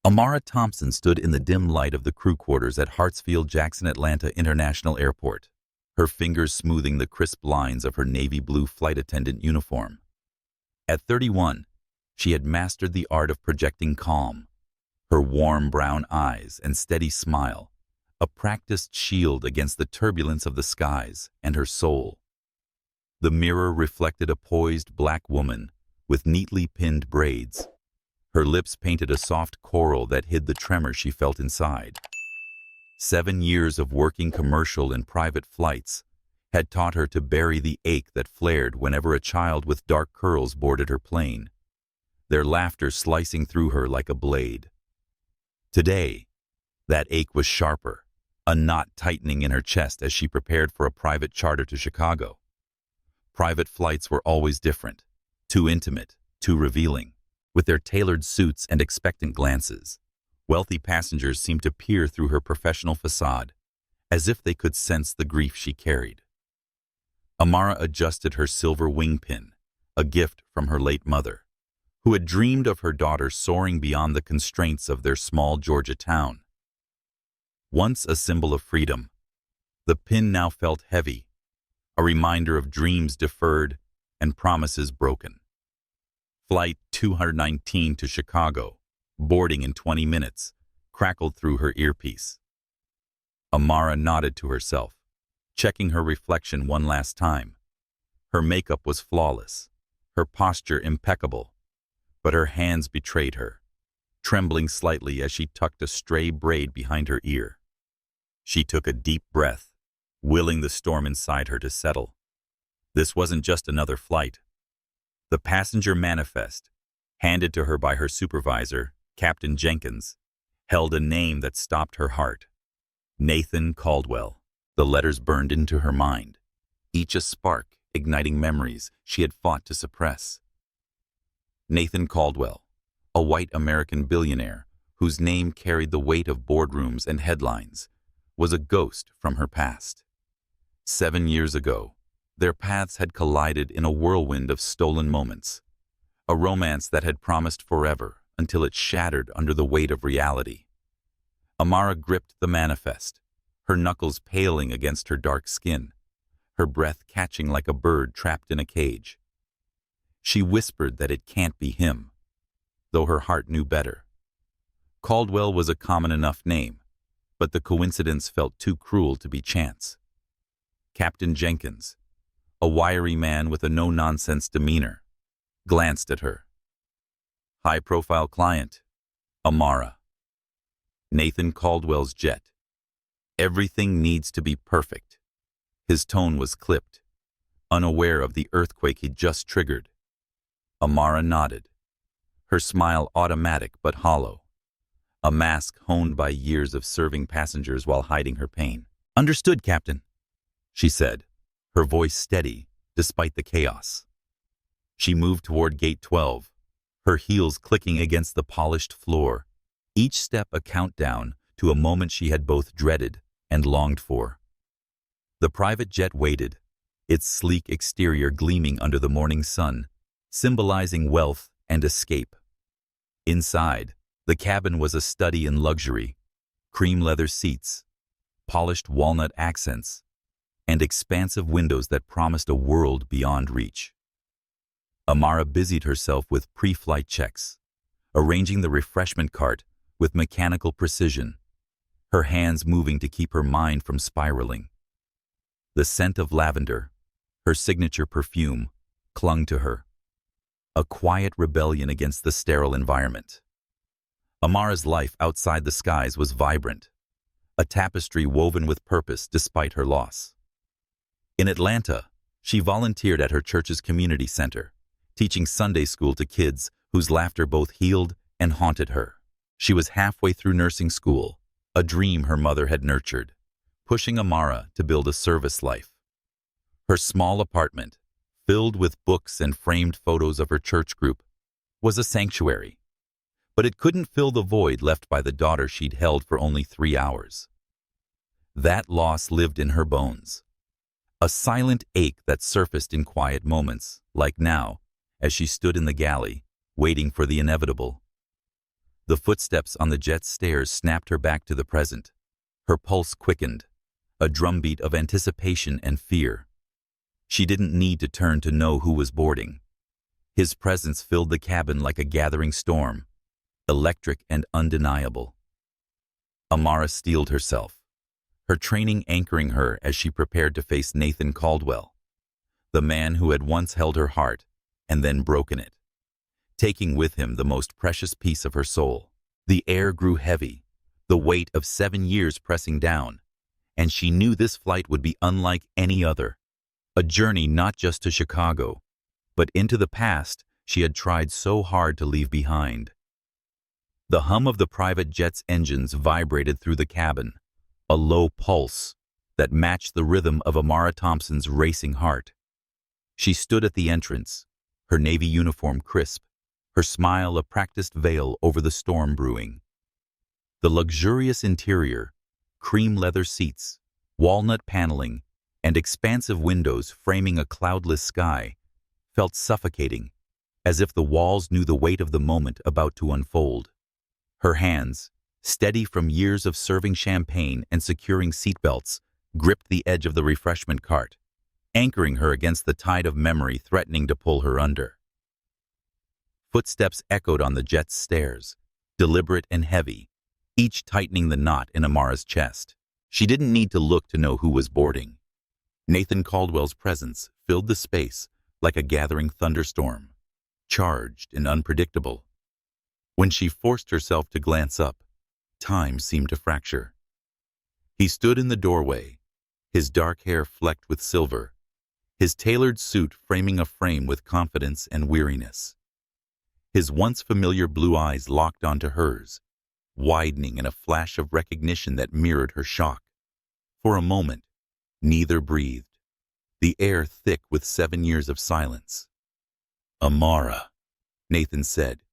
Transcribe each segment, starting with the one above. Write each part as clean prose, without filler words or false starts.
Amara Thompson stood in the dim light of the crew quarters at Hartsfield-Jackson Atlanta International Airport, her fingers smoothing the crisp lines of her navy blue flight attendant uniform. At 31, she had mastered the art of projecting calm, her warm brown eyes and steady smile, a practiced shield against the turbulence of the skies and her soul. The mirror reflected a poised black woman with neatly pinned braids. Her lips painted a soft coral that hid the tremor she felt inside. 7 years of working commercial and private flights had taught her to bury the ache that flared whenever a child with dark curls boarded her plane, their laughter slicing through her like a blade. Today, that ache was sharper, a knot tightening in her chest as she prepared for a private charter to Chicago. Private flights were always different, too intimate, too revealing. With their tailored suits and expectant glances, wealthy passengers seemed to peer through her professional facade, as if they could sense the grief she carried. Amara adjusted her silver wing pin, a gift from her late mother, who had dreamed of her daughter soaring beyond the constraints of their small Georgia town. Once a symbol of freedom, the pin now felt heavy, a reminder of dreams deferred and promises broken. Flight 219 to Chicago, boarding in 20 minutes, crackled through her earpiece. Amara nodded to herself, checking her reflection one last time. Her makeup was flawless, her posture impeccable, but her hands betrayed her, trembling slightly as she tucked a stray braid behind her ear. She took a deep breath, willing the storm inside her to settle. This wasn't just another flight. The passenger manifest, handed to her by her supervisor, Captain Jenkins, held a name that stopped her heart. Nathan Caldwell. The letters burned into her mind, each a spark igniting memories she had fought to suppress. Nathan Caldwell, a white American billionaire whose name carried the weight of boardrooms and headlines, was a ghost from her past. 7 years ago, their paths had collided in a whirlwind of stolen moments, a romance that had promised forever until it shattered under the weight of reality. Amara gripped the manifest, her knuckles paling against her dark skin, her breath catching like a bird trapped in a cage. She whispered that it can't be him, though her heart knew better. Caldwell was a common enough name, but the coincidence felt too cruel to be chance. Captain Jenkins, a wiry man with a no-nonsense demeanor, glanced at her. High-profile client, Amara. Nathan Caldwell's jet. Everything needs to be perfect. His tone was clipped, unaware of the earthquake he'd just triggered. Amara nodded, her smile automatic but hollow, a mask honed by years of serving passengers while hiding her pain. "Understood, Captain," she said, her voice steady despite the chaos. She moved toward Gate 12, her heels clicking against the polished floor, each step a countdown to a moment she had both dreaded and longed for. The private jet waited, its sleek exterior gleaming under the morning sun, symbolizing wealth and escape. Inside, the cabin was a study in luxury, cream leather seats, polished walnut accents, and expansive windows that promised a world beyond reach. Amara busied herself with pre-flight checks, arranging the refreshment cart with mechanical precision, her hands moving to keep her mind from spiraling. The scent of lavender, her signature perfume, clung to her, a quiet rebellion against the sterile environment. Amara's life outside the skies was vibrant, a tapestry woven with purpose despite her loss. In Atlanta, she volunteered at her church's community center, teaching Sunday school to kids whose laughter both healed and haunted her. She was halfway through nursing school, a dream her mother had nurtured, pushing Amara to build a service life. Her small apartment, filled with books and framed photos of her church group, was a sanctuary, but it couldn't fill the void left by the daughter she'd held for only 3 hours. That loss lived in her bones, a silent ache that surfaced in quiet moments, like now, as she stood in the galley, waiting for the inevitable. The footsteps on the jet's stairs snapped her back to the present. Her pulse quickened, a drumbeat of anticipation and fear. She didn't need to turn to know who was boarding. His presence filled the cabin like a gathering storm, electric and undeniable. Amara steeled herself, her training anchoring her as she prepared to face Nathan Caldwell, the man who had once held her heart and then broken it, taking with him the most precious piece of her soul. The air grew heavy, the weight of 7 years pressing down, and she knew this flight would be unlike any other. A journey not just to Chicago, but into the past she had tried so hard to leave behind. The hum of the private jet's engines vibrated through the cabin, a low pulse that matched the rhythm of Amara Thompson's racing heart. She stood at the entrance, her Navy uniform crisp, her smile a practiced veil over the storm brewing. The luxurious interior, cream leather seats, walnut paneling, and expansive windows framing a cloudless sky, felt suffocating, as if the walls knew the weight of the moment about to unfold. Her hands, steady from years of serving champagne and securing seatbelts, gripped the edge of the refreshment cart, anchoring her against the tide of memory threatening to pull her under. Footsteps echoed on the jet's stairs, deliberate and heavy, each tightening the knot in Amara's chest. She didn't need to look to know who was boarding. Nathan Caldwell's presence filled the space like a gathering thunderstorm, charged and unpredictable. When she forced herself to glance up, time seemed to fracture. He stood in the doorway, his dark hair flecked with silver, his tailored suit framing a frame with confidence and weariness. His once familiar blue eyes locked onto hers, widening in a flash of recognition that mirrored her shock. For a moment, neither breathed, the air thick with 7 years of silence. "Amara," Nathan said,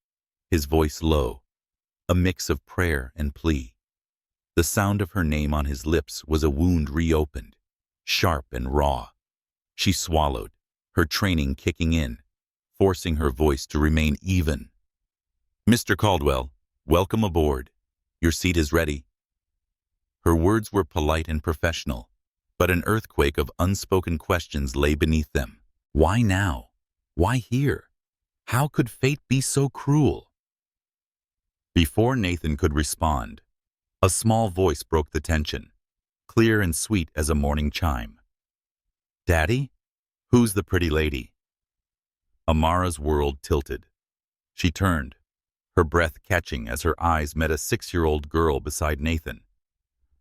his voice low, a mix of prayer and plea. The sound of her name on his lips was a wound reopened, sharp and raw. She swallowed, her training kicking in, forcing her voice to remain even. "Mr. Caldwell, welcome aboard. Your seat is ready." Her words were polite and professional, but an earthquake of unspoken questions lay beneath them. Why now? Why here? How could fate be so cruel? Before Nathan could respond, a small voice broke the tension, clear and sweet as a morning chime. "Daddy? Who's the pretty lady?" Amara's world tilted. She turned, her breath catching as her eyes met a 6-year-old girl beside Nathan.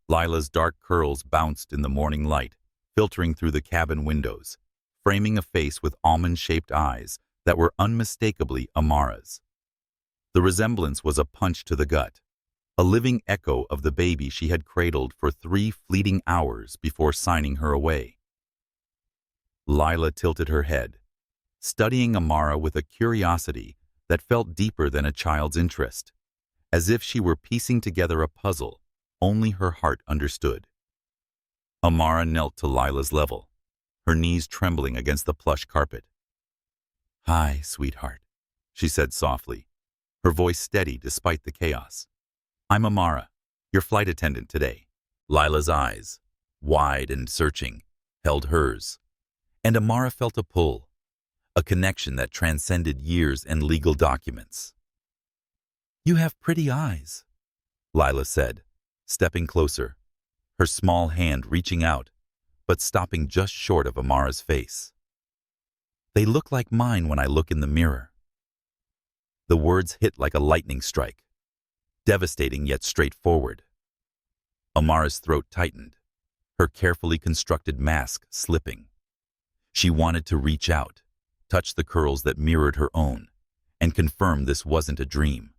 Lila's dark curls bounced in the morning light, filtering through the cabin windows, framing a face with almond-shaped eyes that were unmistakably Amara's. The resemblance was a punch to the gut, a living echo of the baby she had cradled for 3 fleeting hours before signing her away. Lila tilted her head, studying Amara with a curiosity that felt deeper than a child's interest, as if she were piecing together a puzzle only her heart understood. Amara knelt to Lila's level, her knees trembling against the plush carpet. "Hi, sweetheart," she said softly, her voice steady despite the chaos. "I'm Amara, your flight attendant today." Lila's eyes, wide and searching, held hers, and Amara felt a pull, a connection that transcended years and legal documents. "You have pretty eyes," Lila said, stepping closer, her small hand reaching out, but stopping just short of Amara's face. "They look like mine when I look in the mirror." The words hit like a lightning strike, devastating yet straightforward. Amara's throat tightened, her carefully constructed mask slipping. She wanted to reach out, touch the curls that mirrored her own, and confirm this wasn't a dream.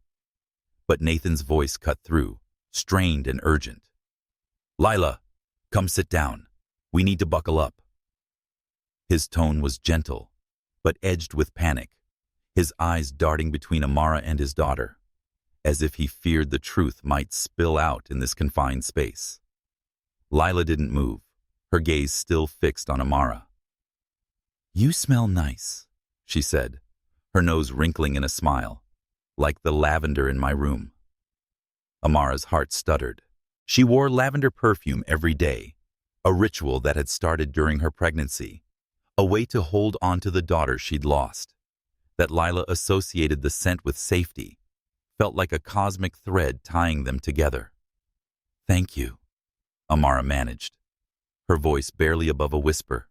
But Nathan's voice cut through, strained and urgent. "Lila, come sit down. We need to buckle up." His tone was gentle, but edged with panic, his eyes darting between Amara and his daughter, as if he feared the truth might spill out in this confined space. Lila didn't move, her gaze still fixed on Amara. "You smell nice," she said, her nose wrinkling in a smile, "like the lavender in my room." Amara's heart stuttered. She wore lavender perfume every day, a ritual that had started during her pregnancy, a way to hold on to the daughter she'd lost. That Lila associated the scent with safety felt like a cosmic thread tying them together. "Thank you," Amara managed, her voice barely above a whisper.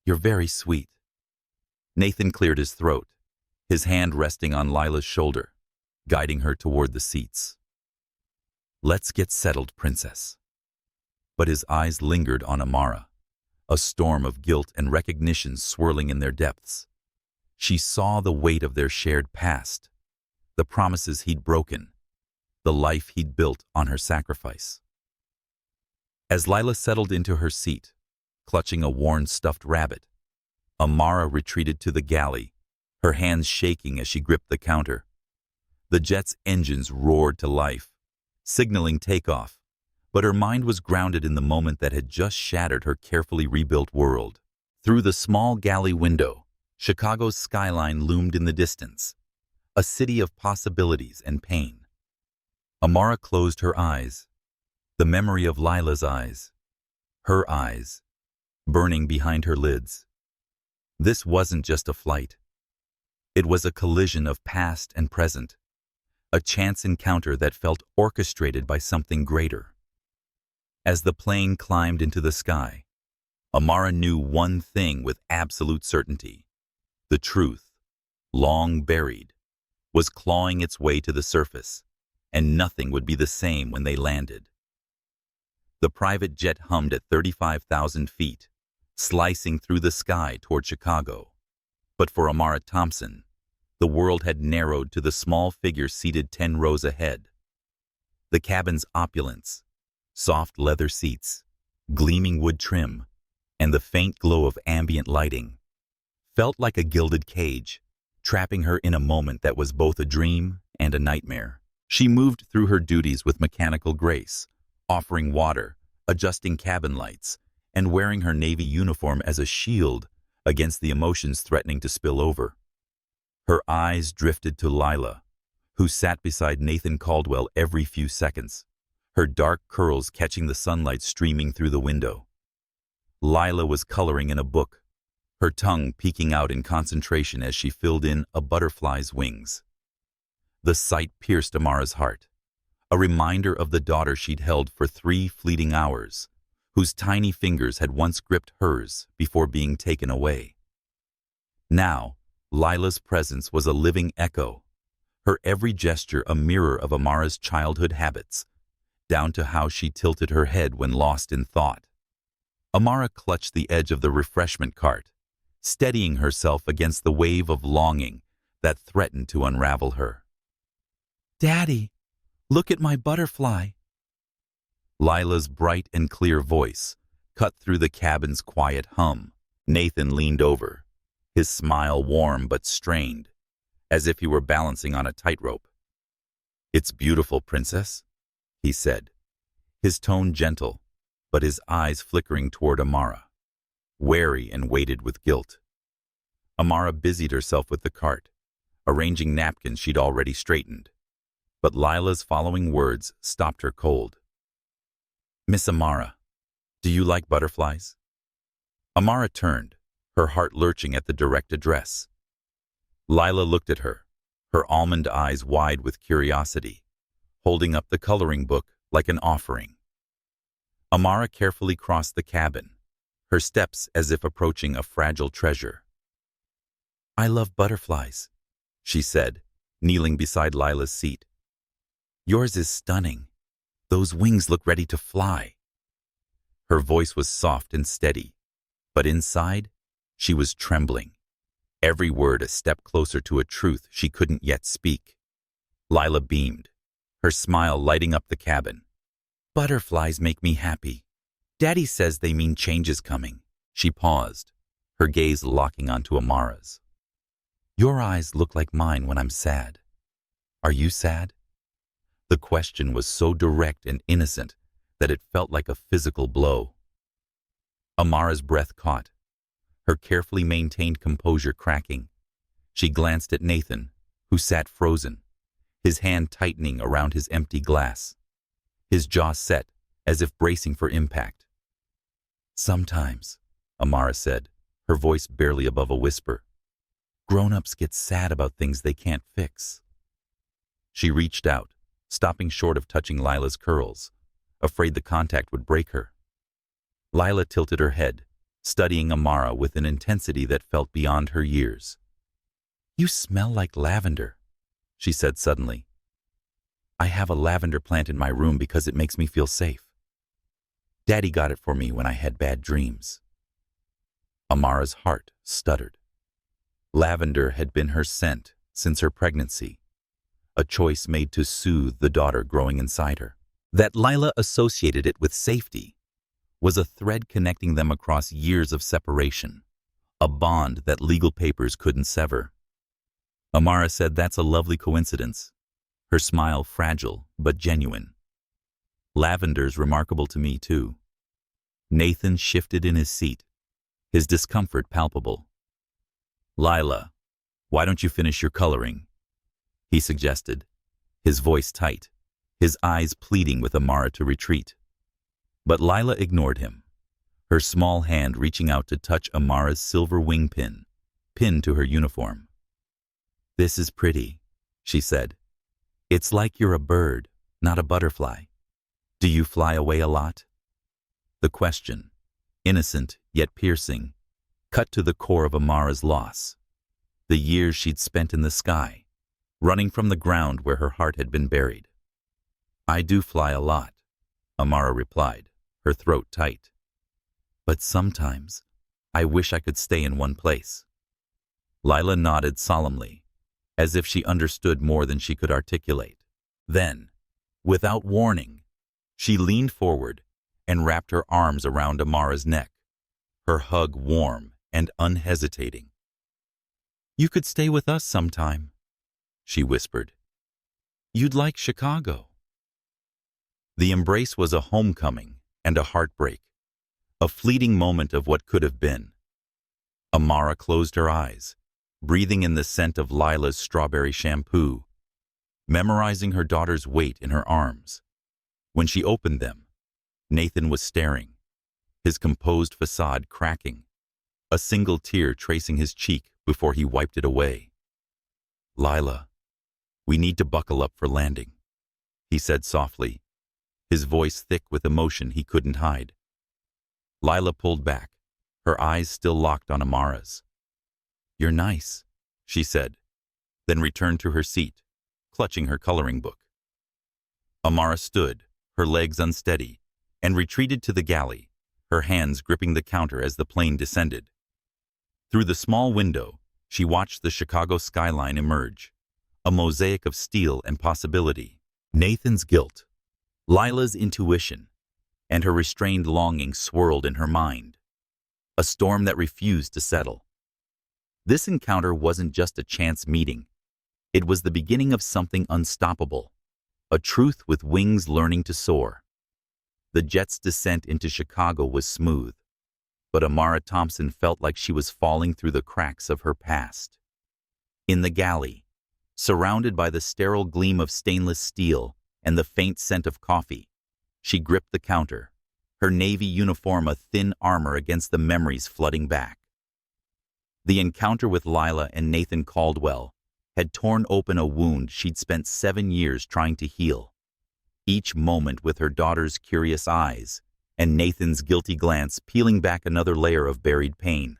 "You're very sweet." Nathan cleared his throat, his hand resting on Lila's shoulder, guiding her toward the seats. "Let's get settled, princess." But his eyes lingered on Amara, a storm of guilt and recognition swirling in their depths. She saw the weight of their shared past, the promises he'd broken, the life he'd built on her sacrifice. As Lila settled into her seat, clutching a worn stuffed rabbit, Amara retreated to the galley, her hands shaking as she gripped the counter. The jet's engines roared to life, signaling takeoff, but her mind was grounded in the moment that had just shattered her carefully rebuilt world. Through the small galley window, Chicago's skyline loomed in the distance, a city of possibilities and pain. Amara closed her eyes, the memory of Lila's eyes, her eyes, burning behind her lids. This wasn't just a flight. It was a collision of past and present, a chance encounter that felt orchestrated by something greater. As the plane climbed into the sky, Amara knew one thing with absolute certainty. The truth, long buried, was clawing its way to the surface, and nothing would be the same when they landed. The private jet hummed at 35,000 feet, slicing through the sky toward Chicago. But for Amara Thompson, the world had narrowed to the small figure seated 10 rows ahead. The cabin's opulence, soft leather seats, gleaming wood trim, and the faint glow of ambient lighting felt like a gilded cage, trapping her in a moment that was both a dream and a nightmare. She moved through her duties with mechanical grace, offering water, adjusting cabin lights, and wearing her Navy uniform as a shield against the emotions threatening to spill over. Her eyes drifted to Lila, who sat beside Nathan Caldwell every few seconds, her dark curls catching the sunlight streaming through the window. Lila was coloring in a book, her tongue peeking out in concentration as she filled in a butterfly's wings. The sight pierced Amara's heart, a reminder of the daughter she'd held for 3 fleeting hours, whose tiny fingers had once gripped hers before being taken away. Now, Lila's presence was a living echo, her every gesture a mirror of Amara's childhood habits, down to how she tilted her head when lost in thought. Amara clutched the edge of the refreshment cart, steadying herself against the wave of longing that threatened to unravel her. "Daddy, look at my butterfly." Lila's bright and clear voice cut through the cabin's quiet hum. Nathan leaned over, his smile warm but strained, as if he were balancing on a tightrope. "It's beautiful, princess," he said, his tone gentle, but his eyes flickering toward Amara, wary and weighted with guilt. Amara busied herself with the cart, arranging napkins she'd already straightened, but Lila's following words stopped her cold. "Miss Amara, do you like butterflies?" Amara turned, her heart lurching at the direct address. Lila looked at her, her almond eyes wide with curiosity, holding up the coloring book like an offering. Amara carefully crossed the cabin, her steps as if approaching a fragile treasure. "I love butterflies," she said, kneeling beside Lila's seat. "Yours is stunning. Those wings look ready to fly." Her voice was soft and steady, but inside, she was trembling, every word a step closer to a truth she couldn't yet speak. Lila beamed, her smile lighting up the cabin. "Butterflies make me happy. Daddy says they mean change is coming." She paused, her gaze locking onto Amara's. "Your eyes look like mine when I'm sad. Are you sad?" The question was so direct and innocent that it felt like a physical blow. Amara's breath caught, her carefully maintained composure cracking. She glanced at Nathan, who sat frozen, his hand tightening around his empty glass, his jaw set as if bracing for impact. "Sometimes," Amara said, her voice barely above a whisper, "grown-ups get sad about things they can't fix." She reached out, stopping short of touching Lila's curls, afraid the contact would break her. Lila tilted her head, studying Amara with an intensity that felt beyond her years. "You smell like lavender," she said suddenly. "I have a lavender plant in my room because it makes me feel safe. Daddy got it for me when I had bad dreams." Amara's heart stuttered. Lavender had been her scent since her pregnancy, a choice made to soothe the daughter growing inside her. That Lila associated it with safety was a thread connecting them across years of separation, a bond that legal papers couldn't sever. Amara said, "That's a lovely coincidence," her smile fragile but genuine. "Lavender's remarkable to me, too." Nathan shifted in his seat, his discomfort palpable. "Lila, why don't you finish your coloring?" he suggested, his voice tight, his eyes pleading with Amara to retreat. But Lila ignored him, her small hand reaching out to touch Amara's silver wing pin, pinned to her uniform. "This is pretty," she said. "It's like you're a bird, not a butterfly. Do you fly away a lot?" The question, innocent yet piercing, cut to the core of Amara's loss. The years she'd spent in the sky, running from the ground where her heart had been buried. "I do fly a lot," Amara replied, her throat tight. "But sometimes I wish I could stay in one place." Lila nodded solemnly, as if she understood more than she could articulate. Then, without warning, she leaned forward and wrapped her arms around Amara's neck, her hug warm and unhesitating. "You could stay with us sometime," she whispered. "You'd like Chicago." The embrace was a homecoming and a heartbreak, a fleeting moment of what could have been. Amara closed her eyes, breathing in the scent of Lila's strawberry shampoo, memorizing her daughter's weight in her arms. When she opened them, Nathan was staring, his composed facade cracking, a single tear tracing his cheek before he wiped it away. "Lila, we need to buckle up for landing," he said softly, his voice thick with emotion he couldn't hide. Lila pulled back, her eyes still locked on Amara's. "You're nice," she said, then returned to her seat, clutching her coloring book. Amara stood, her legs unsteady, and retreated to the galley, her hands gripping the counter as the plane descended. Through the small window, she watched the Chicago skyline emerge, a mosaic of steel and possibility. Nathan's guilt, Lila's intuition, and her restrained longing swirled in her mind, a storm that refused to settle. This encounter wasn't just a chance meeting. It was the beginning of something unstoppable, a truth with wings learning to soar. The jet's descent into Chicago was smooth, but Amara Thompson felt like she was falling through the cracks of her past. In the galley, surrounded by the sterile gleam of stainless steel and the faint scent of coffee, she gripped the counter, her navy uniform a thin armor against the memories flooding back. The encounter with Lila and Nathan Caldwell had torn open a wound she'd spent 7 years trying to heal, each moment with her daughter's curious eyes and Nathan's guilty glance peeling back another layer of buried pain.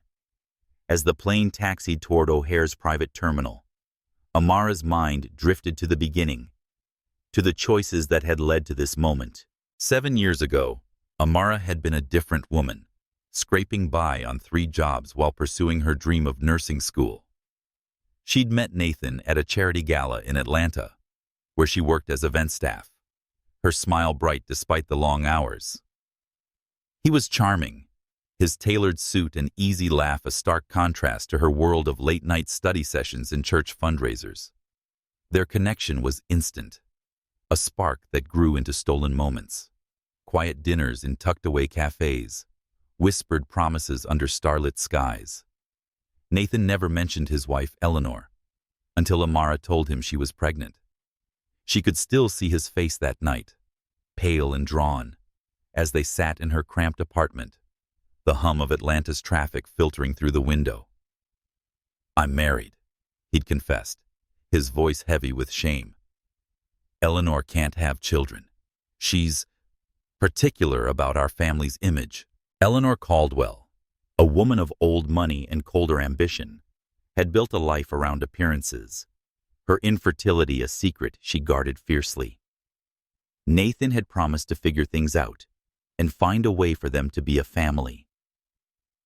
As the plane taxied toward O'Hare's private terminal, Amara's mind drifted to the beginning, to the choices that had led to this moment. 7 years ago, Amara had been a different woman, scraping by on 3 jobs while pursuing her dream of nursing school. She'd met Nathan at a charity gala in Atlanta, where she worked as event staff, her smile bright despite the long hours. He was charming, his tailored suit and easy laugh a stark contrast to her world of late-night study sessions and church fundraisers. Their connection was instant, a spark that grew into stolen moments, quiet dinners in tucked-away cafes, whispered promises under starlit skies. Nathan never mentioned his wife, Eleanor, until Amara told him she was pregnant. She could still see his face that night, pale and drawn, as they sat in her cramped apartment, the hum of Atlanta's traffic filtering through the window. "I'm married," he'd confessed, his voice heavy with shame. "Eleanor can't have children. She's particular about our family's image." Eleanor Caldwell, a woman of old money and colder ambition, had built a life around appearances, her infertility a secret she guarded fiercely. Nathan had promised to figure things out and find a way for them to be a family.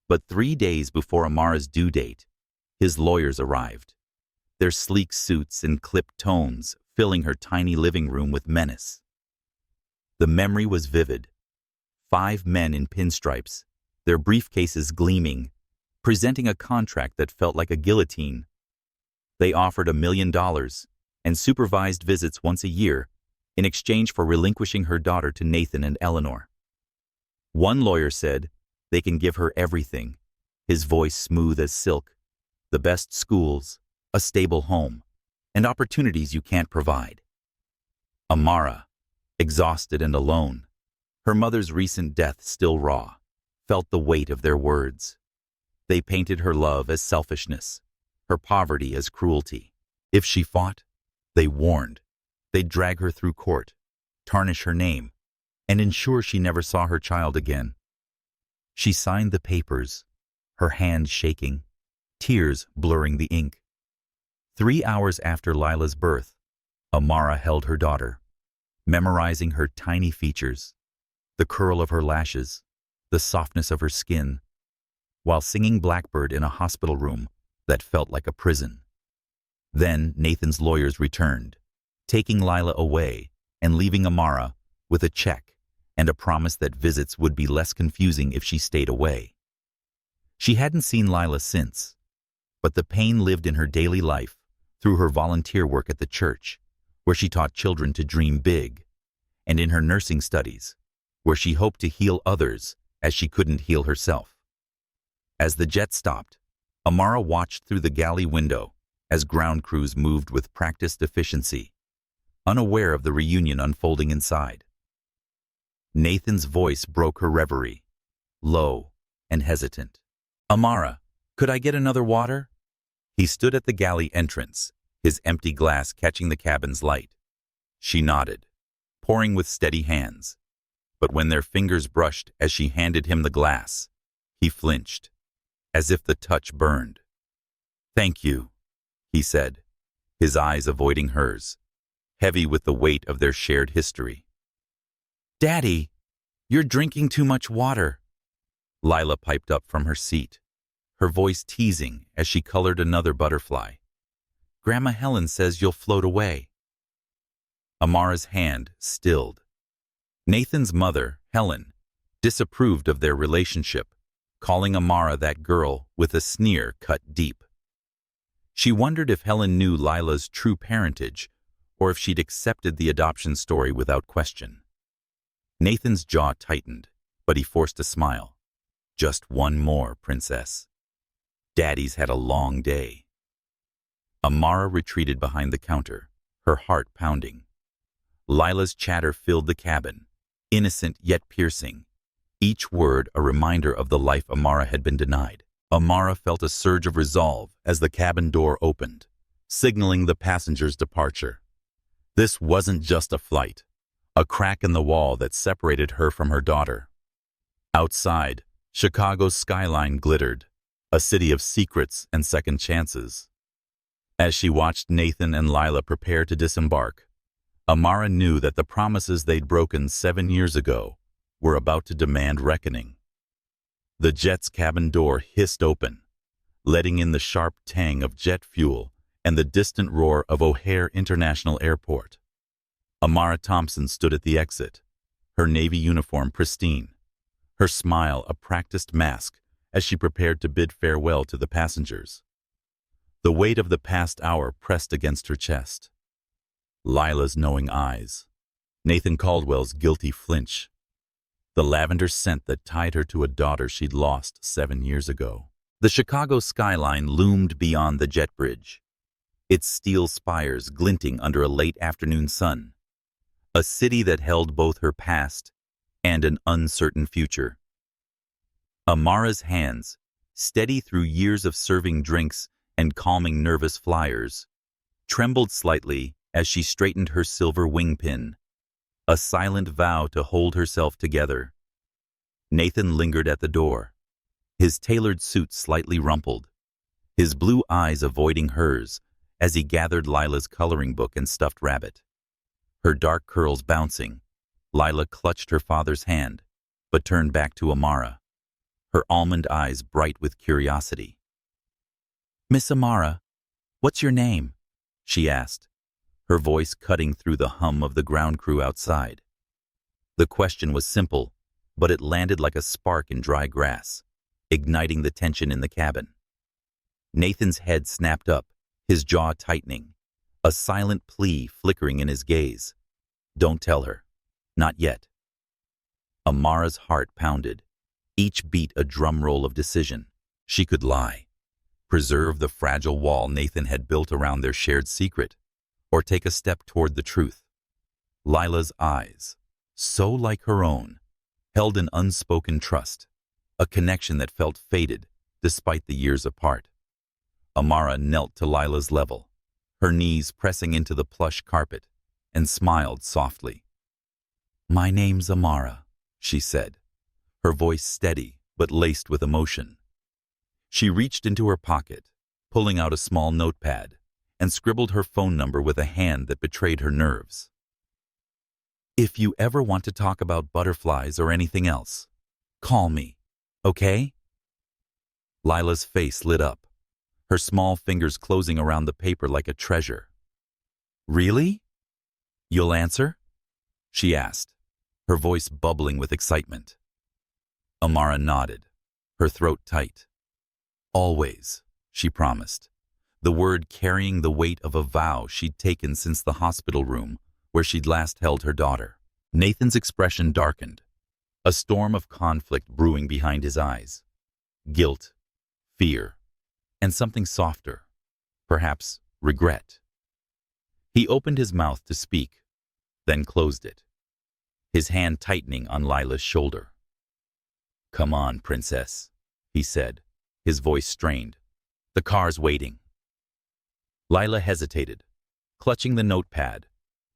But 3 days before Amara's due date, his lawyers arrived, their sleek suits and clipped tones filling her tiny living room with menace. The memory was vivid. 5 men in pinstripes, their briefcases gleaming, presenting a contract that felt like a guillotine. They offered $1 million and supervised visits once a year in exchange for relinquishing her daughter to Nathan and Eleanor. One lawyer said they can give her everything, his voice smooth as silk, the best schools, a stable home, and opportunities you can't provide. Amara, exhausted and alone, her mother's recent death still raw, felt the weight of their words. They painted her love as selfishness, her poverty as cruelty. If she fought, they warned, they'd drag her through court, tarnish her name, and ensure she never saw her child again. She signed the papers, her hand shaking, tears blurring the ink. 3 hours after Lila's birth, Amara held her daughter, memorizing her tiny features, the curl of her lashes, the softness of her skin, while singing Blackbird in a hospital room that felt like a prison. Then Nathan's lawyers returned, taking Lila away and leaving Amara with a check and a promise that visits would be less confusing if she stayed away. She hadn't seen Lila since, but the pain lived in her daily life through her volunteer work at the church, where she taught children to dream big, and in her nursing studies, where she hoped to heal others as she couldn't heal herself. As the jet stopped, Amara watched through the galley window as ground crews moved with practiced efficiency, unaware of the reunion unfolding inside. Nathan's voice broke her reverie, low and hesitant. "Amara, could I get another water?" He stood at the galley entrance, his empty glass catching the cabin's light. She nodded, pouring with steady hands. But when their fingers brushed as she handed him the glass, he flinched, as if the touch burned. "Thank you," he said, his eyes avoiding hers, heavy with the weight of their shared history. "Daddy, you're drinking too much water," Lila piped up from her seat, her voice teasing as she colored another butterfly. "Grandma Helen says you'll float away." Amara's hand stilled. Nathan's mother, Helen, disapproved of their relationship, calling Amara that girl with a sneer cut deep. She wondered if Helen knew Lila's true parentage or if she'd accepted the adoption story without question. Nathan's jaw tightened, but he forced a smile. "Just one more, princess. Daddy's had a long day." Amara retreated behind the counter, her heart pounding. Lila's chatter filled the cabin, innocent yet piercing, each word a reminder of the life Amara had been denied. Amara felt a surge of resolve as the cabin door opened, signaling the passenger's departure. This wasn't just a flight, a crack in the wall that separated her from her daughter. Outside, Chicago's skyline glittered, a city of secrets and second chances. As she watched Nathan and Lila prepare to disembark, Amara knew that the promises they'd broken 7 years ago were about to demand reckoning. The jet's cabin door hissed open, letting in the sharp tang of jet fuel and the distant roar of O'Hare International Airport. Amara Thompson stood at the exit, her Navy uniform pristine, her smile a practiced mask as she prepared to bid farewell to the passengers. The weight of the past hour pressed against her chest. Lila's knowing eyes, Nathan Caldwell's guilty flinch, the lavender scent that tied her to a daughter she'd lost 7 years ago. The Chicago skyline loomed beyond the jet bridge, its steel spires glinting under a late afternoon sun. A city that held both her past and an uncertain future. Amara's hands, steady through years of serving drinks and calming nervous flyers, trembled slightly as she straightened her silver wing pin, a silent vow to hold herself together. Nathan lingered at the door, his tailored suit slightly rumpled, his blue eyes avoiding hers as he gathered Lila's coloring book and stuffed rabbit. Her dark curls bouncing, Lila clutched her father's hand, but turned back to Amara, her almond eyes bright with curiosity. "Miss Amara, what's your name?" she asked, her voice cutting through the hum of the ground crew outside. The question was simple, but it landed like a spark in dry grass, igniting the tension in the cabin. Nathan's head snapped up, his jaw tightening, a silent plea flickering in his gaze. Don't tell her. Not yet. Amara's heart pounded, each beat a drum roll of decision. She could lie, preserve the fragile wall Nathan had built around their shared secret, or take a step toward the truth. Lila's eyes, so like her own, held an unspoken trust, a connection that felt fated despite the years apart. Amara knelt to Lila's level, her knees pressing into the plush carpet, and smiled softly. "My name's Amara," she said, her voice steady but laced with emotion. She reached into her pocket, pulling out a small notepad, and scribbled her phone number with a hand that betrayed her nerves. "If you ever want to talk about butterflies or anything else, call me, okay?" Lila's face lit up, her small fingers closing around the paper like a treasure. "Really? You'll answer?" she asked, her voice bubbling with excitement. Amara nodded, her throat tight. "Always," she promised, the word carrying the weight of a vow she'd taken since the hospital room where she'd last held her daughter. Nathan's expression darkened, a storm of conflict brewing behind his eyes. Guilt, fear, and something softer, perhaps regret. He opened his mouth to speak, then closed it, his hand tightening on Lila's shoulder. "Come on, princess," he said, his voice strained. "The car's waiting." Lila hesitated, clutching the notepad,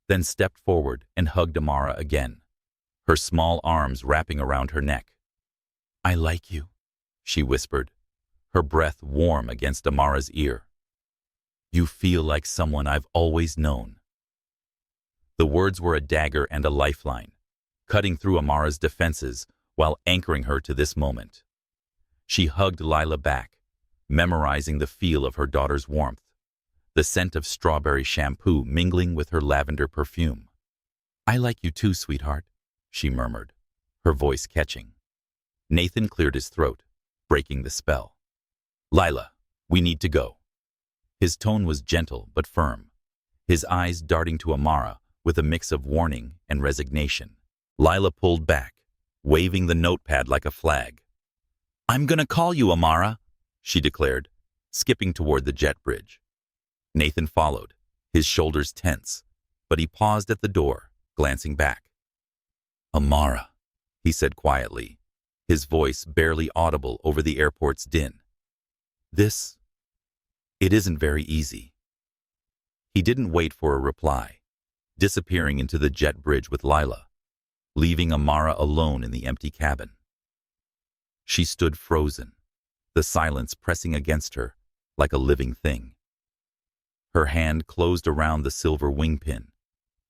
then stepped forward and hugged Amara again, her small arms wrapping around her neck. "I like you," she whispered, her breath warm against Amara's ear. "You feel like someone I've always known." The words were a dagger and a lifeline, cutting through Amara's defenses while anchoring her to this moment. She hugged Lila back, memorizing the feel of her daughter's warmth, the scent of strawberry shampoo mingling with her lavender perfume. "I like you too, sweetheart," she murmured, her voice catching. Nathan cleared his throat, breaking the spell. "Lila, we need to go." His tone was gentle but firm, his eyes darting to Amara with a mix of warning and resignation. Lila pulled back, waving the notepad like a flag. "I'm gonna call you, Amara," she declared, skipping toward the jet bridge. Nathan followed, his shoulders tense, but he paused at the door, glancing back. "Amara," he said quietly, his voice barely audible over the airport's din. It isn't very easy." He didn't wait for a reply, disappearing into the jet bridge with Lila, leaving Amara alone in the empty cabin. She stood frozen, the silence pressing against her like a living thing. Her hand closed around the silver wing pin,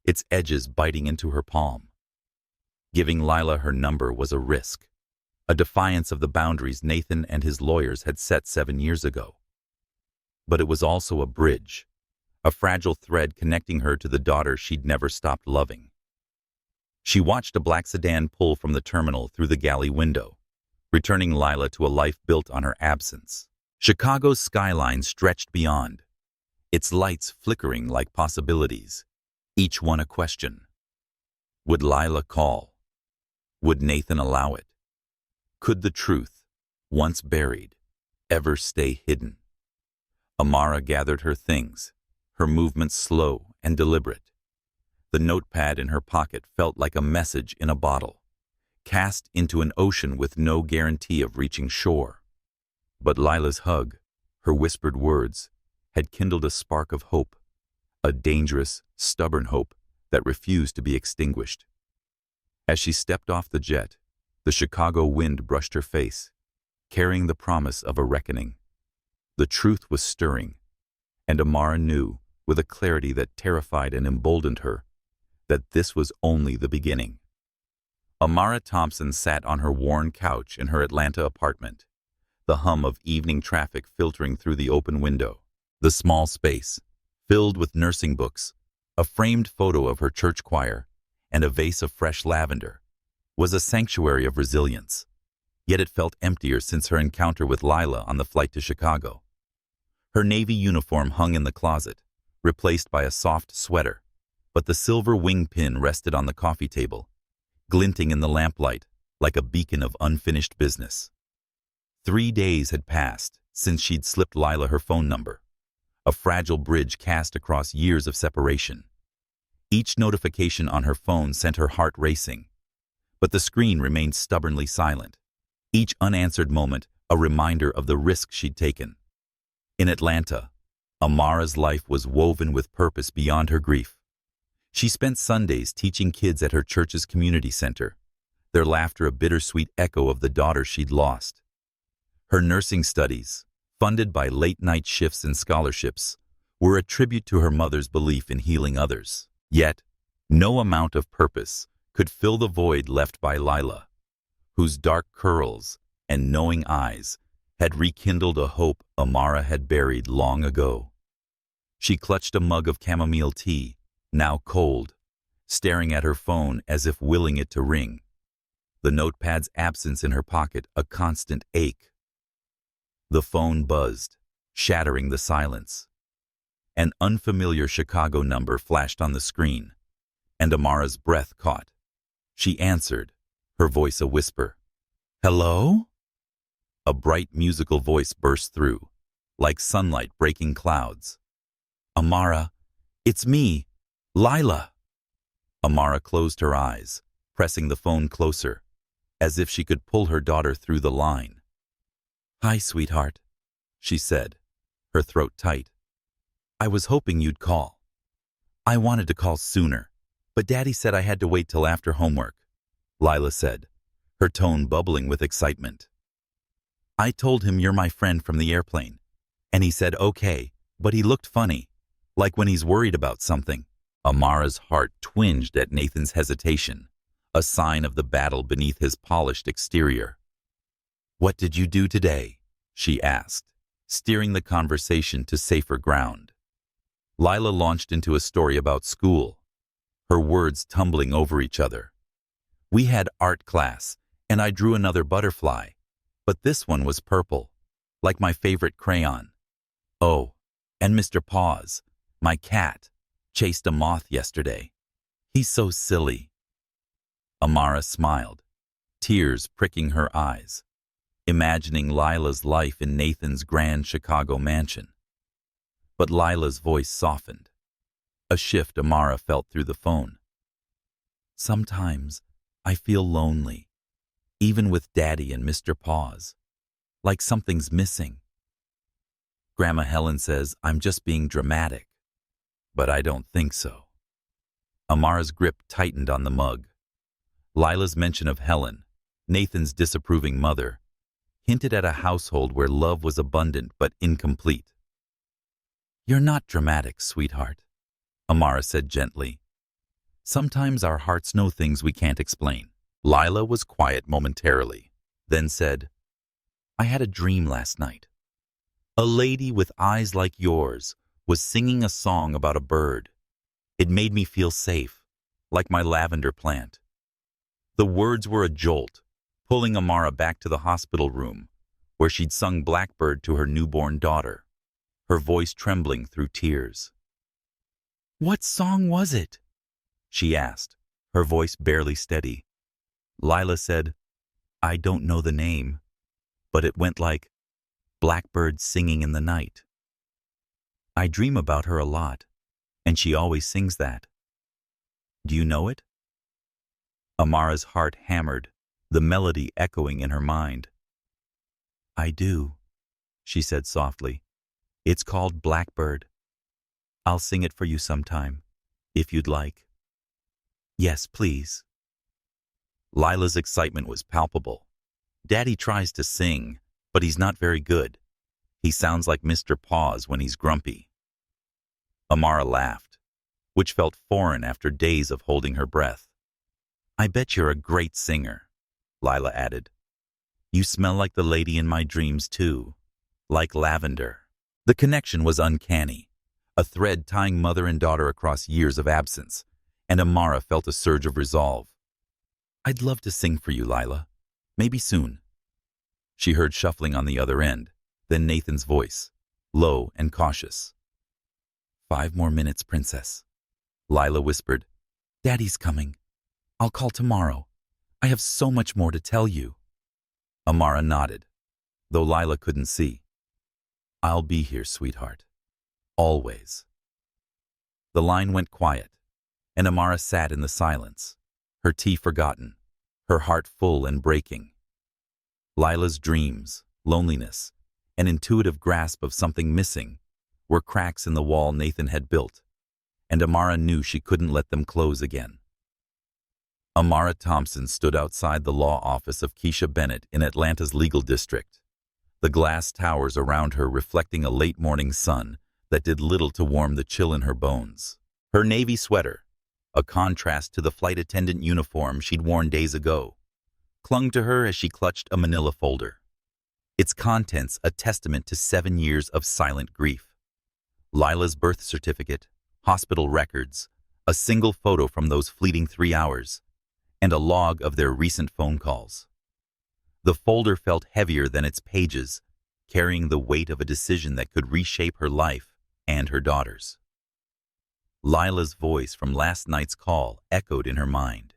its edges biting into her palm. Giving Lila her number was a risk, a defiance of the boundaries Nathan and his lawyers had set 7 years ago. But it was also a bridge, a fragile thread connecting her to the daughter she'd never stopped loving. She watched a black sedan pull from the terminal through the galley window, returning Lila to a life built on her absence. Chicago's skyline stretched beyond, its lights flickering like possibilities, each one a question. Would Lila call? Would Nathan allow it? Could the truth, once buried, ever stay hidden? Amara gathered her things, her movements slow and deliberate. The notepad in her pocket felt like a message in a bottle, cast into an ocean with no guarantee of reaching shore. But Lila's hug, her whispered words, had kindled a spark of hope, a dangerous, stubborn hope that refused to be extinguished. As she stepped off the jet, the Chicago wind brushed her face, carrying the promise of a reckoning. The truth was stirring, and Amara knew, with a clarity that terrified and emboldened her, that this was only the beginning. Amara Thompson sat on her worn couch in her Atlanta apartment, the hum of evening traffic filtering through the open window. The small space, filled with nursing books, a framed photo of her church choir, and a vase of fresh lavender, was a sanctuary of resilience. Yet it felt emptier since her encounter with Lila on the flight to Chicago. Her Navy uniform hung in the closet, replaced by a soft sweater, but the silver wing pin rested on the coffee table, glinting in the lamplight like a beacon of unfinished business. 3 days had passed since she'd slipped Lila her phone number, a fragile bridge cast across years of separation. Each notification on her phone sent her heart racing, but the screen remained stubbornly silent, each unanswered moment a reminder of the risk she'd taken. In Atlanta, Amara's life was woven with purpose beyond her grief. She spent Sundays teaching kids at her church's community center, their laughter a bittersweet echo of the daughter she'd lost. Her nursing studies, funded by late-night shifts and scholarships, were a tribute to her mother's belief in healing others. Yet, no amount of purpose could fill the void left by Lila, whose dark curls and knowing eyes had rekindled a hope Amara had buried long ago. She clutched a mug of chamomile tea, now cold, staring at her phone as if willing it to ring, the notepad's absence in her pocket a constant ache. The phone buzzed, shattering the silence. An unfamiliar Chicago number flashed on the screen, and Amara's breath caught. She answered, her voice a whisper. "Hello?" A bright musical voice burst through, like sunlight breaking clouds. "Amara, it's me, Lila." Amara closed her eyes, pressing the phone closer, as if she could pull her daughter through the line. "Hi, sweetheart," she said, her throat tight. "I was hoping you'd call. I wanted to call sooner, but Daddy said I had to wait till after homework," Lila said, her tone bubbling with excitement. "I told him you're my friend from the airplane, and he said okay, but he looked funny, like when he's worried about something." Amara's heart twinged at Nathan's hesitation, a sign of the battle beneath his polished exterior. "What did you do today?" she asked, steering the conversation to safer ground. Lila launched into a story about school, her words tumbling over each other. "We had art class, and I drew another butterfly, but this one was purple, like my favorite crayon. Oh, and Mr. Paws, my cat, chased a moth yesterday. He's so silly." Amara smiled, tears pricking her eyes, imagining Lila's life in Nathan's grand Chicago mansion. But Lila's voice softened, a shift Amara felt through the phone. "Sometimes I feel lonely, even with Daddy and Mr. Paws, like something's missing. Grandma Helen says I'm just being dramatic, but I don't think so." Amara's grip tightened on the mug. Lila's mention of Helen, Nathan's disapproving mother, hinted at a household where love was abundant but incomplete. "You're not dramatic, sweetheart," Amara said gently. "Sometimes our hearts know things we can't explain." Lila was quiet momentarily, then said, "I had a dream last night. A lady with eyes like yours was singing a song about a bird. It made me feel safe, like my lavender plant." The words were a jolt, pulling Amara back to the hospital room, where she'd sung Blackbird to her newborn daughter, her voice trembling through tears. "What song was it?" she asked, her voice barely steady. Lila said, "I don't know the name, but it went like, Blackbird singing in the night. I dream about her a lot, And she always sings that. Do you know it? Amara's heart hammered, the melody echoing in her mind. I do, she said softly. It's called Blackbird. I'll sing it for you sometime, if you'd like. Yes, please. Lila's excitement was palpable. Daddy tries to sing, but he's not very good. He sounds like Mr. Paws when he's grumpy. Amara laughed, which felt foreign after days of holding her breath. I bet you're a great singer, Lila added. You smell like the lady in my dreams, too, like lavender. The connection was uncanny, a thread tying mother and daughter across years of absence, and Amara felt a surge of resolve. I'd love to sing for you, Lila. Maybe soon. She heard shuffling on the other end, then Nathan's voice, low and cautious. 5 more minutes, princess. Lila whispered. Daddy's coming. I'll call tomorrow. I have so much more to tell you. Amara nodded, though Lila couldn't see. I'll be here, sweetheart. Always. The line went quiet, and Amara sat in the silence, her tea forgotten, her heart full and breaking. Lila's dreams, loneliness, an intuitive grasp of something missing were cracks in the wall Nathan had built, and Amara knew she couldn't let them close again. Amara Thompson stood outside the law office of Keisha Bennett in Atlanta's legal district, the glass towers around her reflecting a late morning sun that did little to warm the chill in her bones. Her navy sweater, a contrast to the flight attendant uniform she'd worn days ago, clung to her as she clutched a manila folder, its contents a testament to 7 years of silent grief. Lila's birth certificate, hospital records, a single photo from those fleeting 3 hours, and a log of their recent phone calls. The folder felt heavier than its pages, carrying the weight of a decision that could reshape her life and her daughter's. Lila's voice from last night's call echoed in her mind.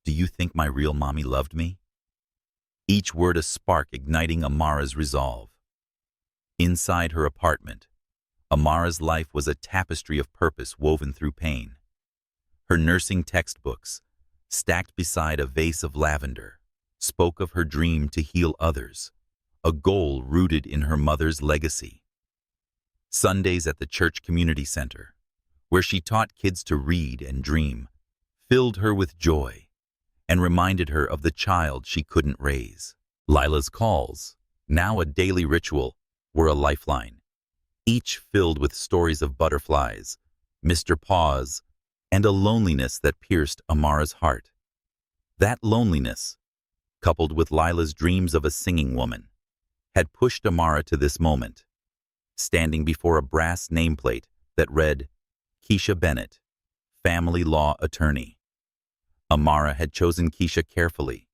Do you think my real mommy loved me? Each word a spark igniting Amara's resolve. Inside her apartment, Amara's life was a tapestry of purpose woven through pain. Her nursing textbooks, stacked beside a vase of lavender, spoke of her dream to heal others, a goal rooted in her mother's legacy. Sundays at the church community center, where she taught kids to read and dream, filled her with joy and reminded her of the child she couldn't raise. Lila's calls, now a daily ritual, were a lifeline, each filled with stories of butterflies, Mr. Paws, and a loneliness that pierced Amara's heart. That loneliness, coupled with Lila's dreams of a singing woman, had pushed Amara to this moment, standing before a brass nameplate that read, Keisha Bennett, family law attorney. Amara had chosen Keisha carefully,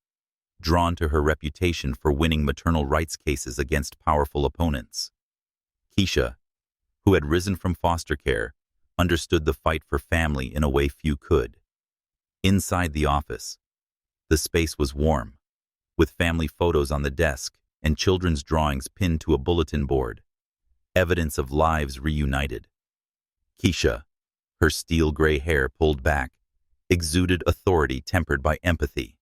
drawn to her reputation for winning maternal rights cases against powerful opponents. Keisha, who had risen from foster care, understood the fight for family in a way few could. Inside the office, the space was warm, with family photos on the desk and children's drawings pinned to a bulletin board, evidence of lives reunited. Keisha, her steel-gray hair pulled back, exuded authority tempered by empathy.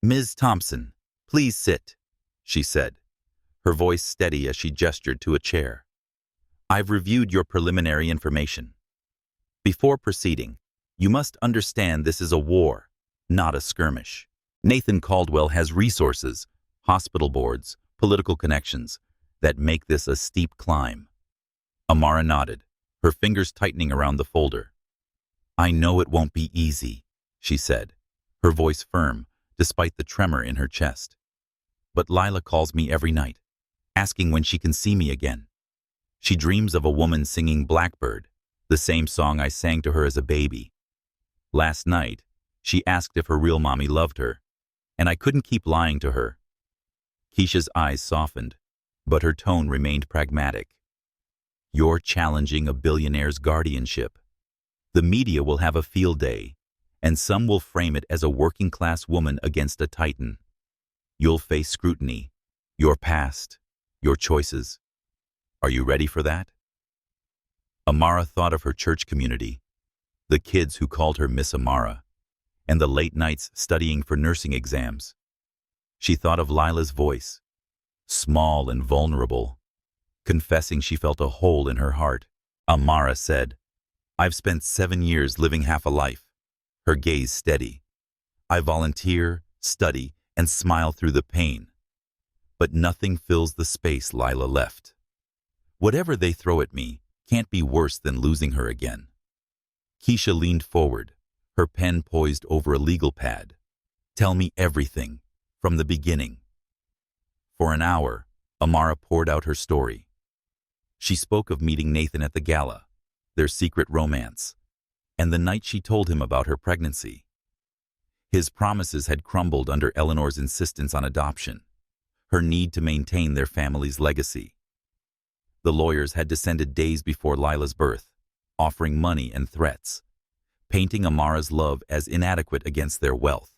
Ms. Thompson, please sit, she said, her voice steady as she gestured to a chair. I've reviewed your preliminary information. Before proceeding, you must understand this is a war, not a skirmish. Nathan Caldwell has resources, hospital boards, political connections that make this a steep climb. Amara nodded, her fingers tightening around the folder. I know it won't be easy, she said, her voice firm despite the tremor in her chest. But Lila calls me every night, asking when she can see me again. She dreams of a woman singing Blackbird, the same song I sang to her as a baby. Last night, she asked if her real mommy loved her, and I couldn't keep lying to her. Keisha's eyes softened, but her tone remained pragmatic. You're challenging a billionaire's guardianship. The media will have a field day, and some will frame it as a working-class woman against a titan. You'll face scrutiny, your past, your choices. Are you ready for that? Amara thought of her church community, the kids who called her Miss Amara, and the late nights studying for nursing exams. She thought of Lila's voice, small and vulnerable, confessing she felt a hole in her heart. Amara said, "I've spent 7 years living half a life," her gaze steady. "I volunteer, study, and smile through the pain. But nothing fills the space Lila left. Whatever they throw at me can't be worse than losing her again." Keisha leaned forward, her pen poised over a legal pad. "Tell me everything, from the beginning." For an hour, Amara poured out her story. She spoke of meeting Nathan at the gala, their secret romance, and the night she told him about her pregnancy. His promises had crumbled under Eleanor's insistence on adoption, her need to maintain their family's legacy. The lawyers had descended days before Lila's birth, offering money and threats, painting Amara's love as inadequate against their wealth.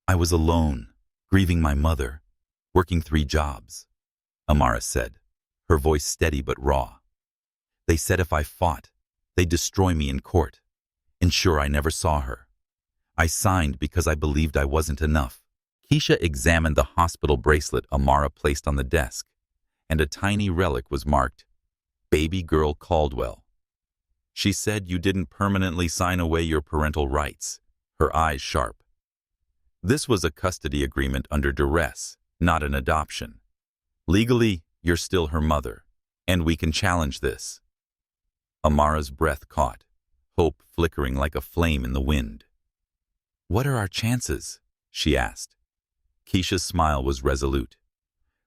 "I was alone, grieving my mother, working 3 jobs," Amara said, her voice steady but raw. "They said if I fought, they'd destroy me in court. Ensure I never saw her. I signed because I believed I wasn't enough." Keisha examined the hospital bracelet Amara placed on the desk, and a tiny relic was marked, "Baby Girl Caldwell." "She said you didn't permanently sign away your parental rights," her eyes sharp. "This was a custody agreement under duress, not an adoption. Legally, you're still her mother, and we can challenge this." Amara's breath caught, hope flickering like a flame in the wind. "What are our chances?" she asked. Keisha's smile was resolute.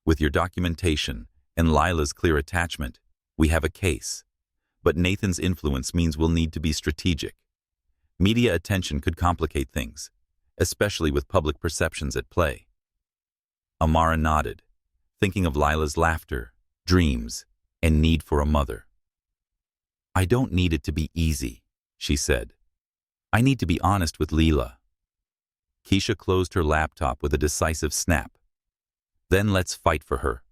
"With your documentation and Lila's clear attachment, we have a case. But Nathan's influence means we'll need to be strategic. Media attention could complicate things, especially with public perceptions at play." Amara nodded, thinking of Lila's laughter, dreams, and need for a mother. "I don't need it to be easy," she said. "I need to be honest with Lila." Keisha closed her laptop with a decisive snap. "Then let's fight for her.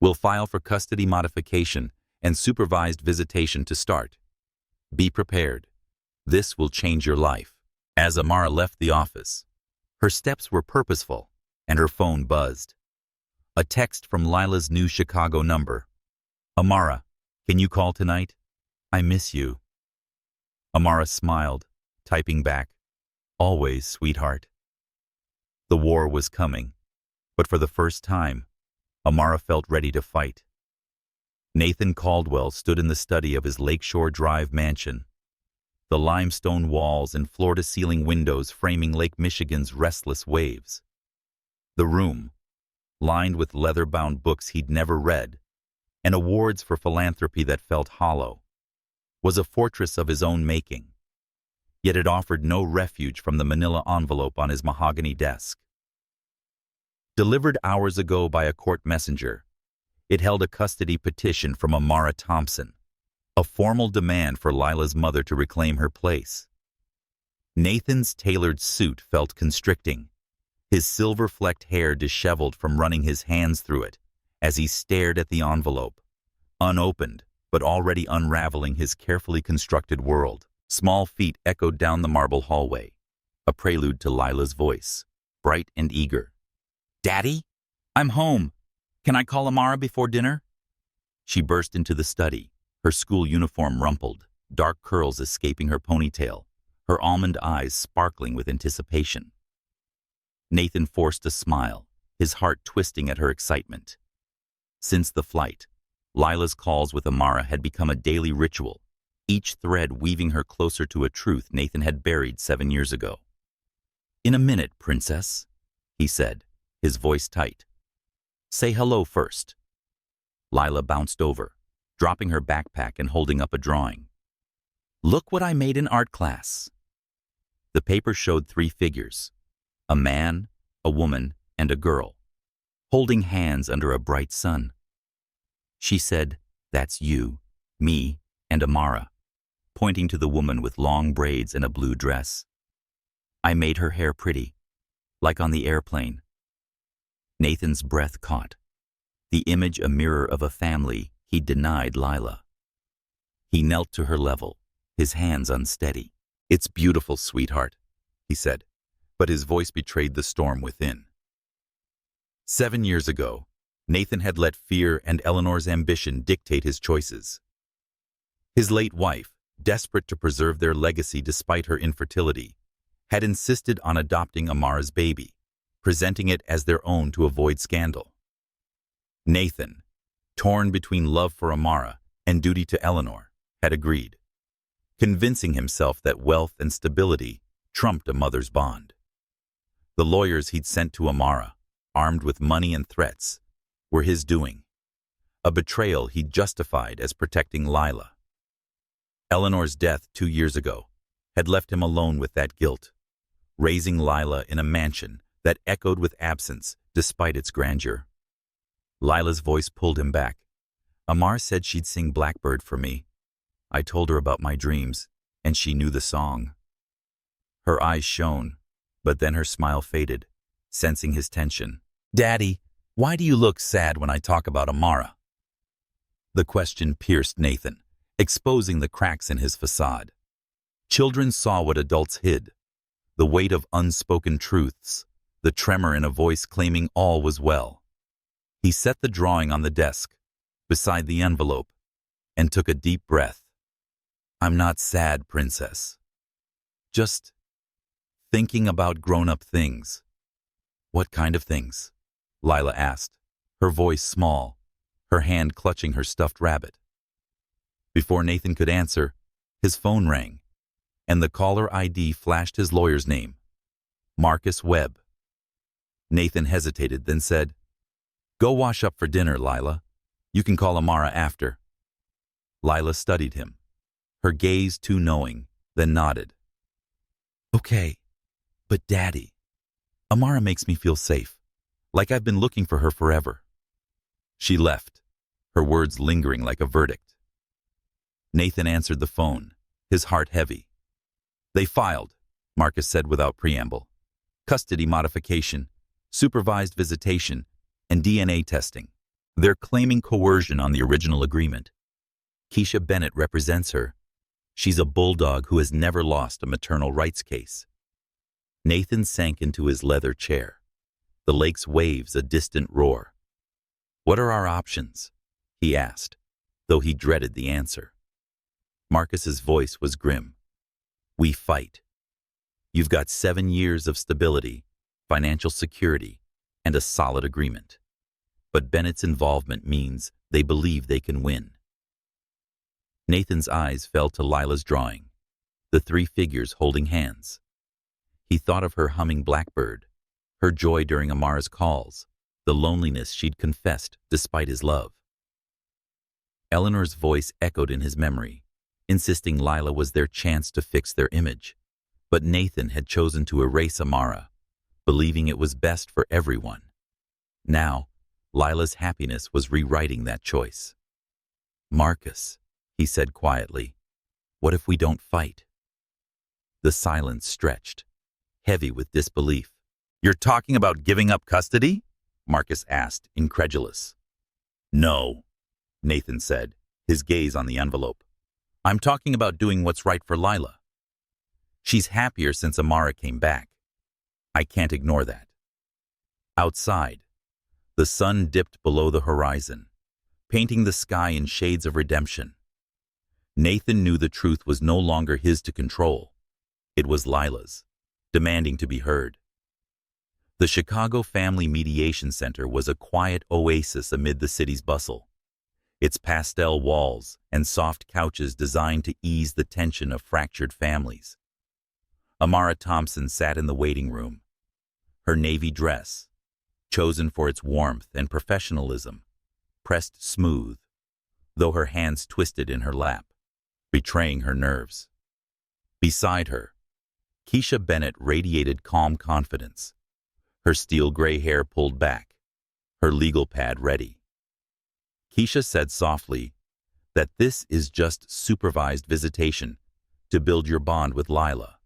We'll file for custody modification and supervised visitation to start. Be prepared. This will change your life." As Amara left the office, her steps were purposeful and her phone buzzed. A text from Lila's new Chicago number. "Amara, can you call tonight? I miss you." Amara smiled, typing back, "Always, sweetheart." The war was coming, but for the first time, Amara felt ready to fight. Nathan Caldwell stood in the study of his Lakeshore Drive mansion, the limestone walls and floor-to-ceiling windows framing Lake Michigan's restless waves. The room, lined with leather-bound books he'd never read, and awards for philanthropy that felt hollow, was a fortress of his own making. Yet it offered no refuge from the manila envelope on his mahogany desk. Delivered hours ago by a court messenger, it held a custody petition from Amara Thompson, a formal demand for Lila's mother to reclaim her place. Nathan's tailored suit felt constricting, his silver-flecked hair disheveled from running his hands through it as he stared at the envelope, unopened but already unraveling his carefully constructed world. Small feet echoed down the marble hallway, a prelude to Lila's voice, bright and eager. "Daddy? I'm home. Can I call Amara before dinner?" She burst into the study, her school uniform rumpled, dark curls escaping her ponytail, her almond eyes sparkling with anticipation. Nathan forced a smile, his heart twisting at her excitement. Since the flight, Lila's calls with Amara had become a daily ritual, each thread weaving her closer to a truth Nathan had buried 7 years ago. "In a minute, princess," he said, his voice tight. "Say hello first." Lila bounced over, dropping her backpack and holding up a drawing. "Look what I made in art class." The paper showed 3 figures, a man, a woman, and a girl, holding hands under a bright sun. She said, "That's you, me, and Amara," pointing to the woman with long braids and a blue dress. "I made her hair pretty, like on the airplane." Nathan's breath caught, the image a mirror of a family he'd denied Lila. He knelt to her level, his hands unsteady. "It's beautiful, sweetheart," he said, but his voice betrayed the storm within. 7 years ago, Nathan had let fear and Eleanor's ambition dictate his choices. His late wife, desperate to preserve their legacy despite her infertility, had insisted on adopting Amara's baby, presenting it as their own to avoid scandal. Nathan, torn between love for Amara and duty to Eleanor, had agreed, convincing himself that wealth and stability trumped a mother's bond. The lawyers he'd sent to Amara, armed with money and threats, were his doing, a betrayal he'd justified as protecting Lila. Eleanor's death 2 years ago had left him alone with that guilt, raising Lila in a mansion that echoed with absence despite its grandeur. Lila's voice pulled him back. "Amar said she'd sing Blackbird for me. I told her about my dreams, and she knew the song." Her eyes shone, but then her smile faded, sensing his tension. "Daddy, why do you look sad when I talk about Amara?" The question pierced Nathan, exposing the cracks in his facade. Children saw what adults hid, the weight of unspoken truths, the tremor in a voice claiming all was well. He set the drawing on the desk, beside the envelope, and took a deep breath. "I'm not sad, Princess. Just thinking about grown-up things." "What kind of things?" Lila asked, her voice small, her hand clutching her stuffed rabbit. Before Nathan could answer, his phone rang, and the caller ID flashed his lawyer's name, Marcus Webb. Nathan hesitated, then said, "Go wash up for dinner, Lila. You can call Amara after." Lila studied him, her gaze too knowing, then nodded. "Okay, but Daddy, Amara makes me feel safe, like I've been looking for her forever." She left, her words lingering like a verdict. Nathan answered the phone, his heart heavy. "They filed," Marcus said without preamble. "Custody modification, supervised visitation, and DNA testing. They're claiming coercion on the original agreement. Keisha Bennett represents her. She's a bulldog who has never lost a maternal rights case." Nathan sank into his leather chair, the lake's waves a distant roar. "What are our options?" he asked, though he dreaded the answer. Marcus's voice was grim. "We fight. You've got 7 years of stability, financial security, and a solid agreement. But Bennett's involvement means they believe they can win." Nathan's eyes fell to Lila's drawing, the 3 figures holding hands. He thought of her humming Blackbird, her joy during Amara's calls, the loneliness she'd confessed despite his love. Eleanor's voice echoed in his memory, insisting Lila was their chance to fix their image. But Nathan had chosen to erase Amara, believing it was best for everyone. Now, Lila's happiness was rewriting that choice. "Marcus," he said quietly, "what if we don't fight?" The silence stretched, heavy with disbelief. "You're talking about giving up custody?" Marcus asked, incredulous. "No," Nathan said, his gaze on the envelope. "I'm talking about doing what's right for Lila. She's happier since Amara came back. I can't ignore that." Outside, the sun dipped below the horizon, painting the sky in shades of redemption. Nathan knew the truth was no longer his to control. It was Lila's, demanding to be heard. The Chicago Family Mediation Center was a quiet oasis amid the city's bustle, its pastel walls and soft couches designed to ease the tension of fractured families. Amara Thompson sat in the waiting room, her navy dress, chosen for its warmth and professionalism, pressed smooth, though her hands twisted in her lap, betraying her nerves. Beside her, Keisha Bennett radiated calm confidence, her steel gray hair pulled back, her legal pad ready. Keisha said softly that this is just supervised visitation to build your bond with Lila.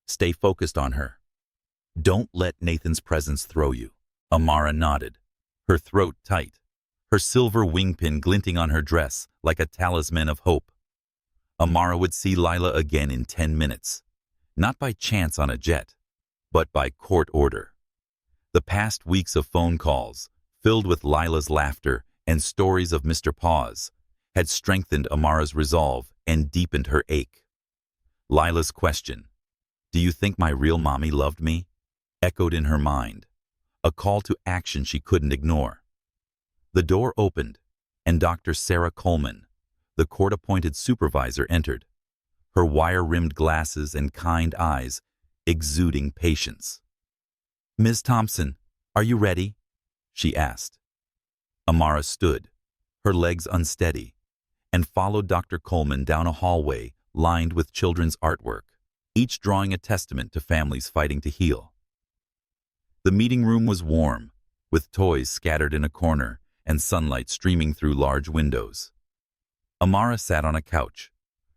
Stay focused on her. Don't let Nathan's presence throw you. Amara nodded, her throat tight, her silver wingpin glinting on her dress like a talisman of hope. Amara would see Lila again in 10 minutes, not by chance on a jet, but by court order. The past weeks of phone calls, filled with Lila's laughter and stories of Mr. Paws, had strengthened Amara's resolve and deepened her ache. Lila's question, "Do you think my real mommy loved me?" echoed in her mind, a call to action she couldn't ignore. The door opened, and Dr. Sarah Coleman, the court-appointed supervisor, entered, her wire-rimmed glasses and kind eyes exuding patience. "Ms. Thompson, are you ready?" she asked. Amara stood, her legs unsteady, and followed Dr. Coleman down a hallway lined with children's artwork, each drawing a testament to families fighting to heal. The meeting room was warm, with toys scattered in a corner and sunlight streaming through large windows. Amara sat on a couch,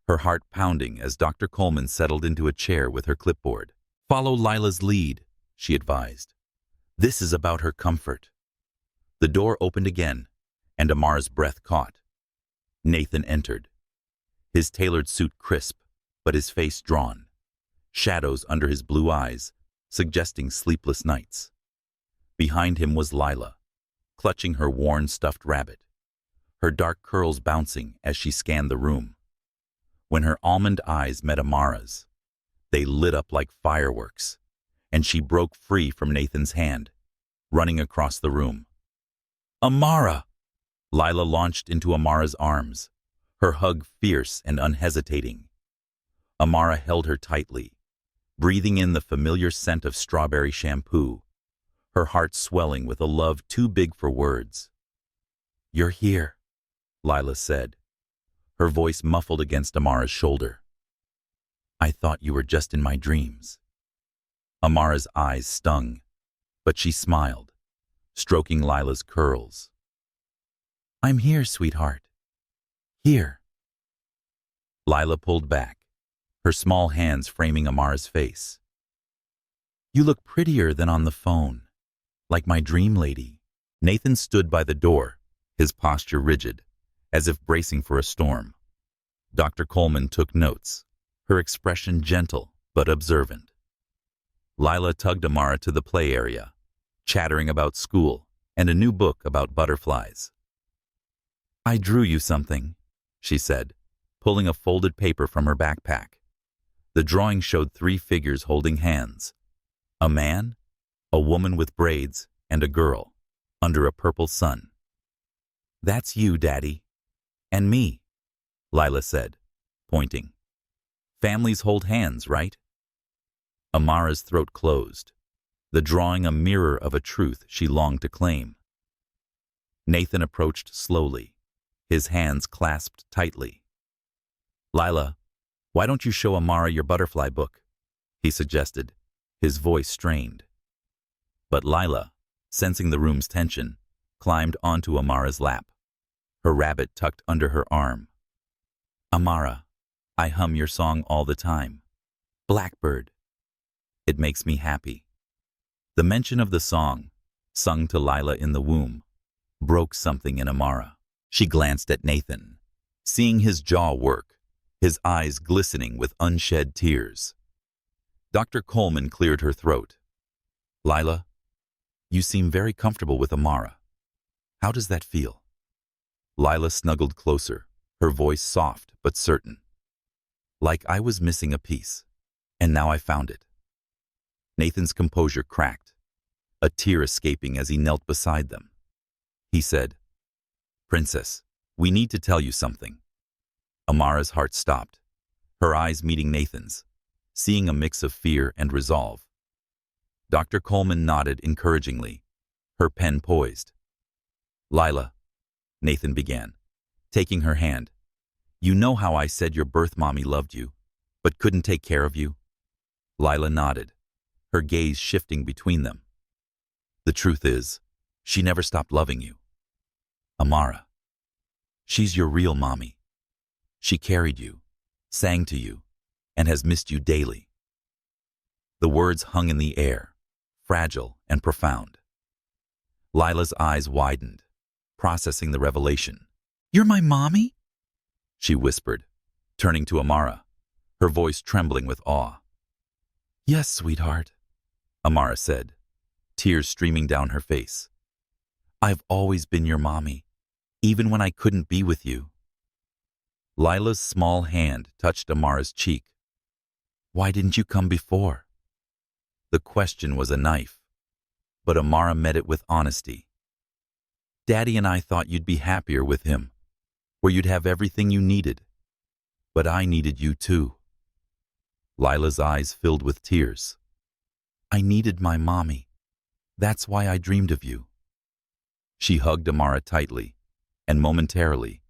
her heart pounding as Dr. Coleman settled into a chair with her clipboard. "Follow Lila's lead," she advised. "This is about her comfort." The door opened again, and Amara's breath caught. Nathan entered, his tailored suit crisp, but his face drawn, shadows under his blue eyes suggesting sleepless nights. Behind him was Lila, clutching her worn stuffed rabbit, her dark curls bouncing as she scanned the room. When her almond eyes met Amara's, they lit up like fireworks, and she broke free from Nathan's hand, running across the room. "Amara!" Lila launched into Amara's arms, her hug fierce and unhesitating. Amara held her tightly, breathing in the familiar scent of strawberry shampoo, her heart swelling with a love too big for words. "You're here," Lila said, her voice muffled against Amara's shoulder. "I thought you were just in my dreams." Amara's eyes stung, but she smiled, stroking Lila's curls. "I'm here, sweetheart. Here." Lila pulled back, her small hands framing Amara's face. "You look prettier than on the phone, like my dream lady." Nathan stood by the door, his posture rigid, as if bracing for a storm. Dr. Coleman took notes, her expression gentle but observant. Lila tugged Amara to the play area, chattering about school and a new book about butterflies. "I drew you something," she said, pulling a folded paper from her backpack. The drawing showed 3 figures holding hands: a man, a woman with braids, and a girl, under a purple sun. "That's you, Daddy. And me," Lila said, pointing. "Families hold hands, right?" Amara's throat closed, the drawing a mirror of a truth she longed to claim. Nathan approached slowly, his hands clasped tightly. "Lila, why don't you show Amara your butterfly book?" he suggested, his voice strained. But Lila, sensing the room's tension, climbed onto Amara's lap, her rabbit tucked under her arm. "Amara, I hum your song all the time. Blackbird. It makes me happy." The mention of the song, sung to Lila in the womb, broke something in Amara. She glanced at Nathan, seeing his jaw work, his eyes glistening with unshed tears. Dr. Coleman cleared her throat. "Lila, you seem very comfortable with Amara. How does that feel?" Lila snuggled closer, her voice soft but certain. "Like I was missing a piece, and now I found it." Nathan's composure cracked, a tear escaping as he knelt beside them. He said, "Princess, we need to tell you something." Amara's heart stopped, her eyes meeting Nathan's, seeing a mix of fear and resolve. Dr. Coleman nodded encouragingly, her pen poised. "Lila," Nathan began, taking her hand, "you know how I said your birth mommy loved you, but couldn't take care of you?" Lila nodded, her gaze shifting between them. "The truth is, she never stopped loving you. Amara. She's your real mommy. She carried you, sang to you, and has missed you daily." The words hung in the air, fragile and profound. Lila's eyes widened, processing the revelation. "You're my mommy?" she whispered, turning to Amara, her voice trembling with awe. "Yes, sweetheart," Amara said, tears streaming down her face. "I've always been your mommy, even when I couldn't be with you." Lila's small hand touched Amara's cheek. "Why didn't you come before?" The question was a knife, but Amara met it with honesty. "Daddy and I thought you'd be happier with him, where you'd have everything you needed. But I needed you too." Lila's eyes filled with tears. "I needed my mommy. That's why I dreamed of you." She hugged Amara tightly, and momentarily,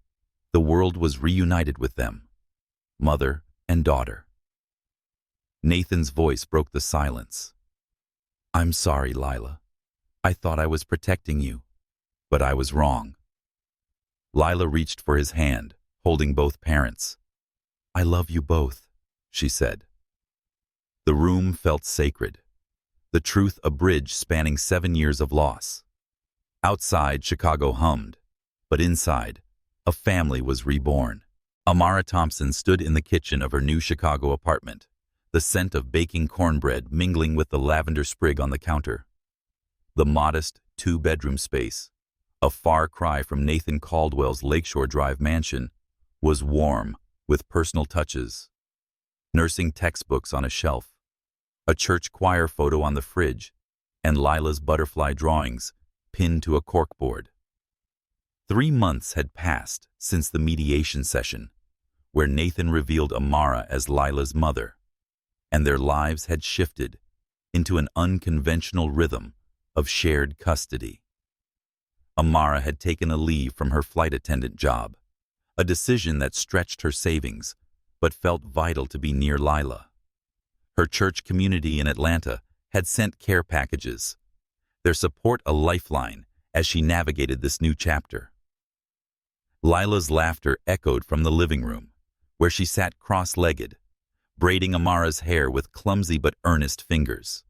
the world was reunited with them, mother and daughter. Nathan's voice broke the silence. "I'm sorry, Lila. I thought I was protecting you, but I was wrong." Lila reached for his hand, holding both parents. "I love you both," she said. The room felt sacred, the truth a bridge spanning 7 years of loss. Outside, Chicago hummed, but inside, a family was reborn. Amara Thompson stood in the kitchen of her new Chicago apartment, the scent of baking cornbread mingling with the lavender sprig on the counter. The modest, 2-bedroom space, a far cry from Nathan Caldwell's Lakeshore Drive mansion, was warm with personal touches. Nursing textbooks on a shelf, a church choir photo on the fridge, and Lila's butterfly drawings pinned to a corkboard. 3 months had passed since the mediation session, where Nathan revealed Amara as Lila's mother, and their lives had shifted into an unconventional rhythm of shared custody. Amara had taken a leave from her flight attendant job, a decision that stretched her savings, but felt vital to be near Lila. Her church community in Atlanta had sent care packages, their support a lifeline as she navigated this new chapter. Lila's laughter echoed from the living room, where she sat cross-legged, braiding Amara's hair with clumsy but earnest fingers.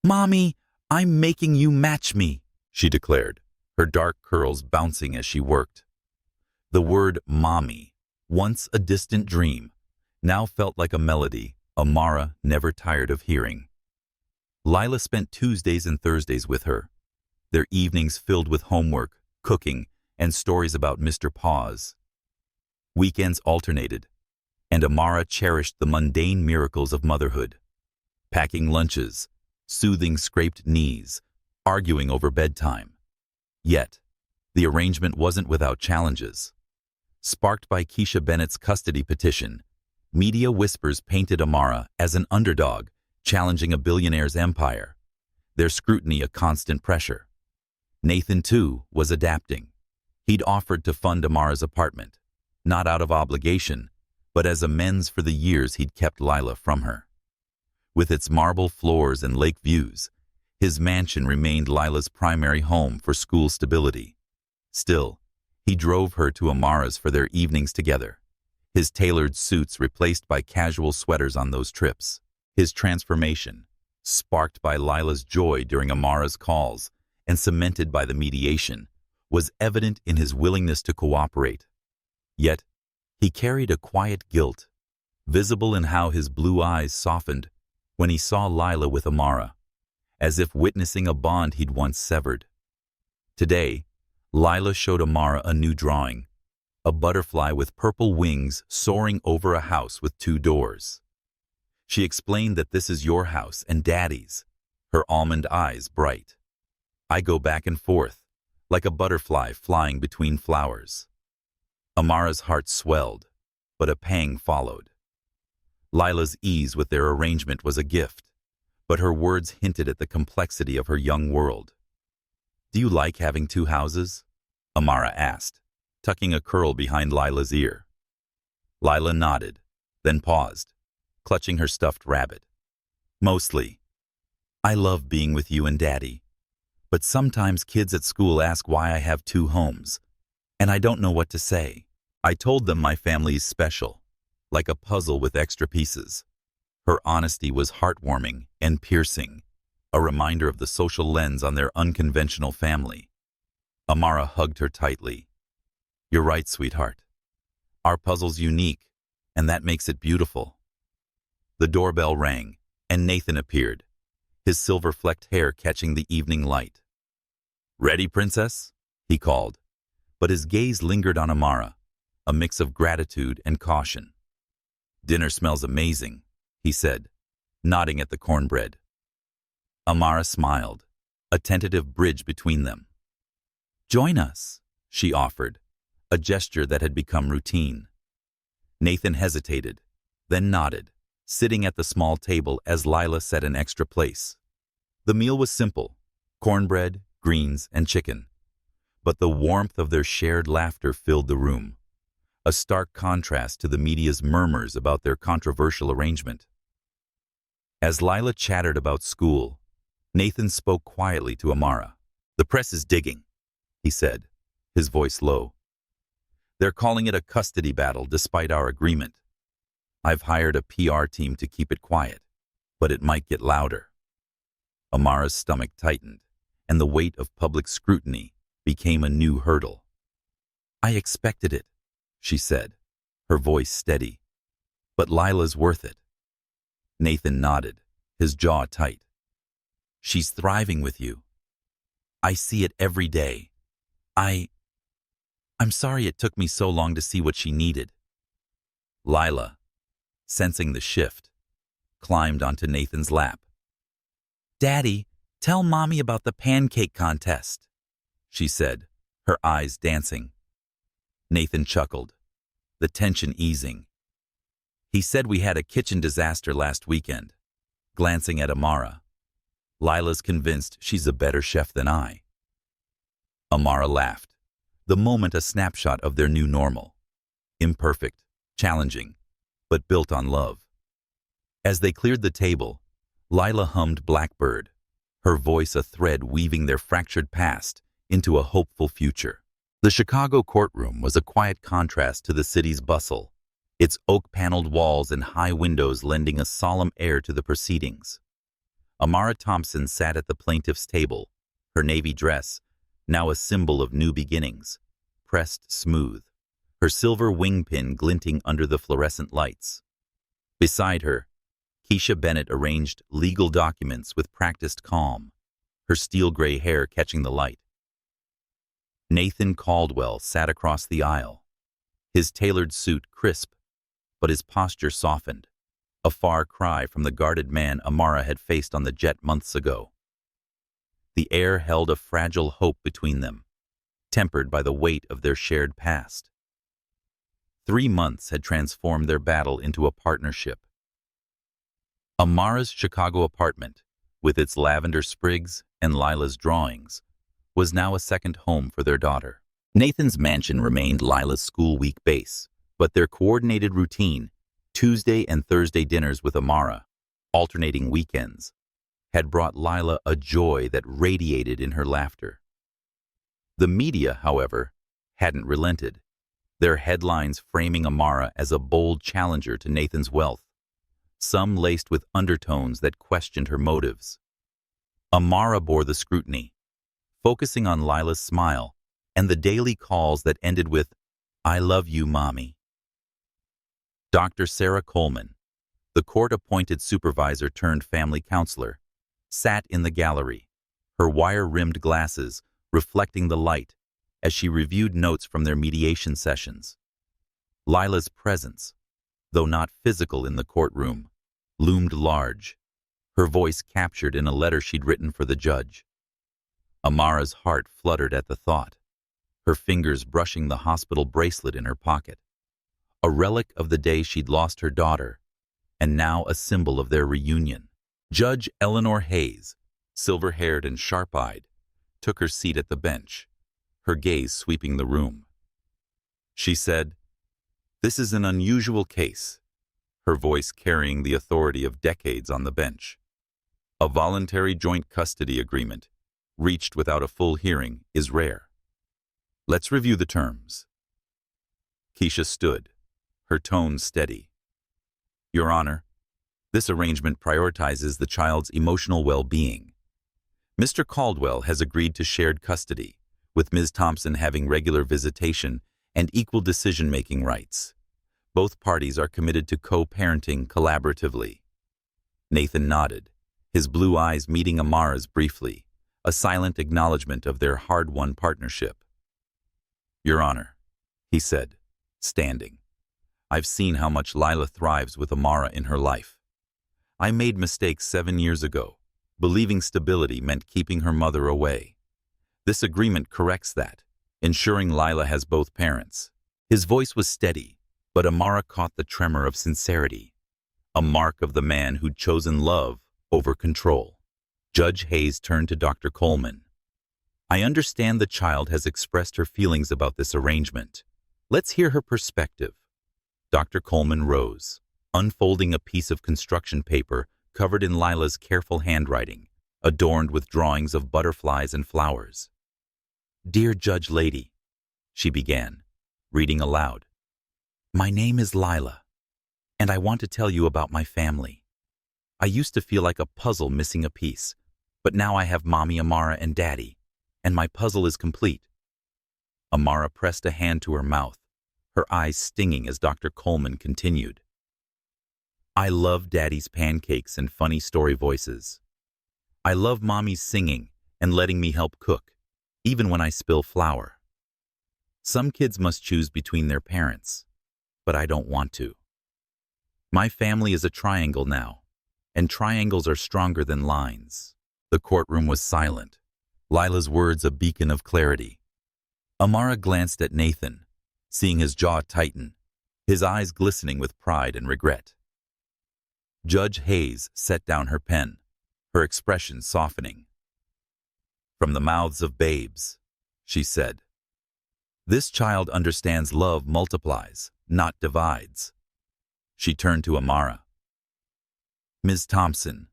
"Mommy, I'm making you match me," she declared, her dark curls bouncing as she worked. The word mommy, once a distant dream, now felt like a melody Amara never tired of hearing. Lila spent Tuesdays and Thursdays with her, their evenings filled with homework, cooking, and stories about Mr. Paws. Weekends alternated, and Amara cherished the mundane miracles of motherhood, packing lunches, soothing scraped knees, arguing over bedtime. Yet, the arrangement wasn't without challenges. Sparked by Keisha Bennett's custody petition, media whispers painted Amara as an underdog, challenging a billionaire's empire, their scrutiny a constant pressure. Nathan, too, was adapting. He'd offered to fund Amara's apartment, not out of obligation, but as amends for the years he'd kept Lila from her. With its marble floors and lake views, his mansion remained Lila's primary home for school stability. Still, he drove her to Amara's for their evenings together, his tailored suits replaced by casual sweaters on those trips. His transformation, sparked by Lila's joy during Amara's calls and cemented by the mediation, was evident in his willingness to cooperate. Yet, he carried a quiet guilt, visible in how his blue eyes softened when he saw Lila with Amara, as if witnessing a bond he'd once severed. Today, Lila showed Amara a new drawing, a butterfly with purple wings soaring over a house with 2 doors. She explained that this is your house and Daddy's, her almond eyes bright. "I go back and forth, like a butterfly flying between flowers." Amara's heart swelled, but a pang followed. Lila's ease with their arrangement was a gift, but her words hinted at the complexity of her young world. "Do you like having 2 houses?" Amara asked, tucking a curl behind Lila's ear. Lila nodded, then paused, clutching her stuffed rabbit. "Mostly. I love being with you and Daddy, but sometimes kids at school ask why I have 2 homes, and I don't know what to say." I told them my family's special, like a puzzle with extra pieces. Her honesty was heartwarming and piercing, a reminder of the social lens on their unconventional family. Amara hugged her tightly. "You're right, sweetheart. Our puzzle's unique, and that makes it beautiful. The doorbell rang, and Nathan appeared, his silver-flecked hair catching the evening light. "Ready, princess?" he called, but his gaze lingered on Amara, a mix of gratitude and caution. "Dinner smells amazing," he said, nodding at the cornbread. Amara smiled, a tentative bridge between them. "Join us," she offered, a gesture that had become routine. Nathan hesitated, then nodded, sitting at the small table as Lila set an extra place. The meal was simple: cornbread, greens, and chicken. But the warmth of their shared laughter filled the room, a stark contrast to the media's murmurs about their controversial arrangement. As Lila chattered about school, Nathan spoke quietly to Amara. "The press is digging," he said, his voice low. "They're calling it a custody battle despite our agreement. I've hired a PR team to keep it quiet, but it might get louder." Amara's stomach tightened, and the weight of public scrutiny became a new hurdle. "I expected it," she said, her voice steady. "But Lila's worth it." Nathan nodded, his jaw tight. "She's thriving with you. I see it every day. I'm sorry it took me so long to see what she needed." Lila, sensing the shift, climbed onto Nathan's lap. "Daddy, tell Mommy about the pancake contest," she said, her eyes dancing. Nathan chuckled, the tension easing. "He said we had a kitchen disaster last weekend," glancing at Amara. "Lila's convinced she's a better chef than I." Amara laughed, the moment a snapshot of their new normal. Imperfect, challenging, but built on love. As they cleared the table, Lila hummed Blackbird, her voice a thread weaving their fractured past into a hopeful future. The Chicago courtroom was a quiet contrast to the city's bustle, its oak-paneled walls and high windows lending a solemn air to the proceedings. Amara Thompson sat at the plaintiff's table, her navy dress, now a symbol of new beginnings, pressed smooth, her silver wing pin glinting under the fluorescent lights. Beside her, Keisha Bennett arranged legal documents with practiced calm, her steel-gray hair catching the light. Nathan Caldwell sat across the aisle, his tailored suit crisp, but his posture softened, a far cry from the guarded man Amara had faced on the jet months ago. The air held a fragile hope between them, tempered by the weight of their shared past. 3 months had transformed their battle into a partnership. Amara's Chicago apartment, with its lavender sprigs and Lila's drawings, was now a second home for their daughter. Nathan's mansion remained Lila's school week base, but their coordinated routine, Tuesday and Thursday dinners with Amara, alternating weekends, had brought Lila a joy that radiated in her laughter. The media, however, hadn't relented, their headlines framing Amara as a bold challenger to Nathan's wealth, some laced with undertones that questioned her motives. Amara bore the scrutiny, focusing on Lila's smile and the daily calls that ended with, "I love you, Mommy." Dr. Sarah Coleman, the court-appointed supervisor turned family counselor, sat in the gallery, her wire-rimmed glasses reflecting the light as she reviewed notes from their mediation sessions. Lila's presence, though not physical in the courtroom, loomed large, her voice captured in a letter she'd written for the judge. Amara's heart fluttered at the thought, her fingers brushing the hospital bracelet in her pocket, a relic of the day she'd lost her daughter, and now a symbol of their reunion. Judge Eleanor Hayes, silver-haired and sharp-eyed, took her seat at the bench, her gaze sweeping the room. She said, "This is an unusual case," her voice carrying the authority of decades on the bench. "A voluntary joint custody agreement, reached without a full hearing, is rare. Let's review the terms." Keisha stood, her tone steady. "Your Honor, this arrangement prioritizes the child's emotional well-being. Mr. Caldwell has agreed to shared custody, with Ms. Thompson having regular visitation and equal decision-making rights. Both parties are committed to co-parenting collaboratively. Nathan nodded, his blue eyes meeting Amara's briefly, a silent acknowledgement of their hard-won partnership. "Your Honor," he said, standing. "I've seen how much Lila thrives with Amara in her life. I made mistakes 7 years ago, believing stability meant keeping her mother away. This agreement corrects that, ensuring Lila has both parents." His voice was steady, but Amara caught the tremor of sincerity, a mark of the man who'd chosen love over control. Judge Hayes turned to Dr. Coleman. "I understand the child has expressed her feelings about this arrangement. Let's hear her perspective." Dr. Coleman rose, unfolding a piece of construction paper covered in Lila's careful handwriting, adorned with drawings of butterflies and flowers. "Dear Judge Lady," she began, reading aloud. "My name is Lila, and I want to tell you about my family. I used to feel like a puzzle missing a piece, but now I have Mommy Amara and Daddy, and my puzzle is complete." Amara pressed a hand to her mouth, her eyes stinging as Dr. Coleman continued. "I love Daddy's pancakes and funny story voices. I love Mommy's singing and letting me help cook, even when I spill flour. Some kids must choose between their parents, but I don't want to. My family is a triangle now, and triangles are stronger than lines." The courtroom was silent, Lila's words a beacon of clarity. Amara glanced at Nathan, seeing his jaw tighten, his eyes glistening with pride and regret. Judge Hayes set down her pen, her expression softening. "From the mouths of babes," she said. "This child understands love multiplies, not divides." She turned to Amara. "Ms. Thompson,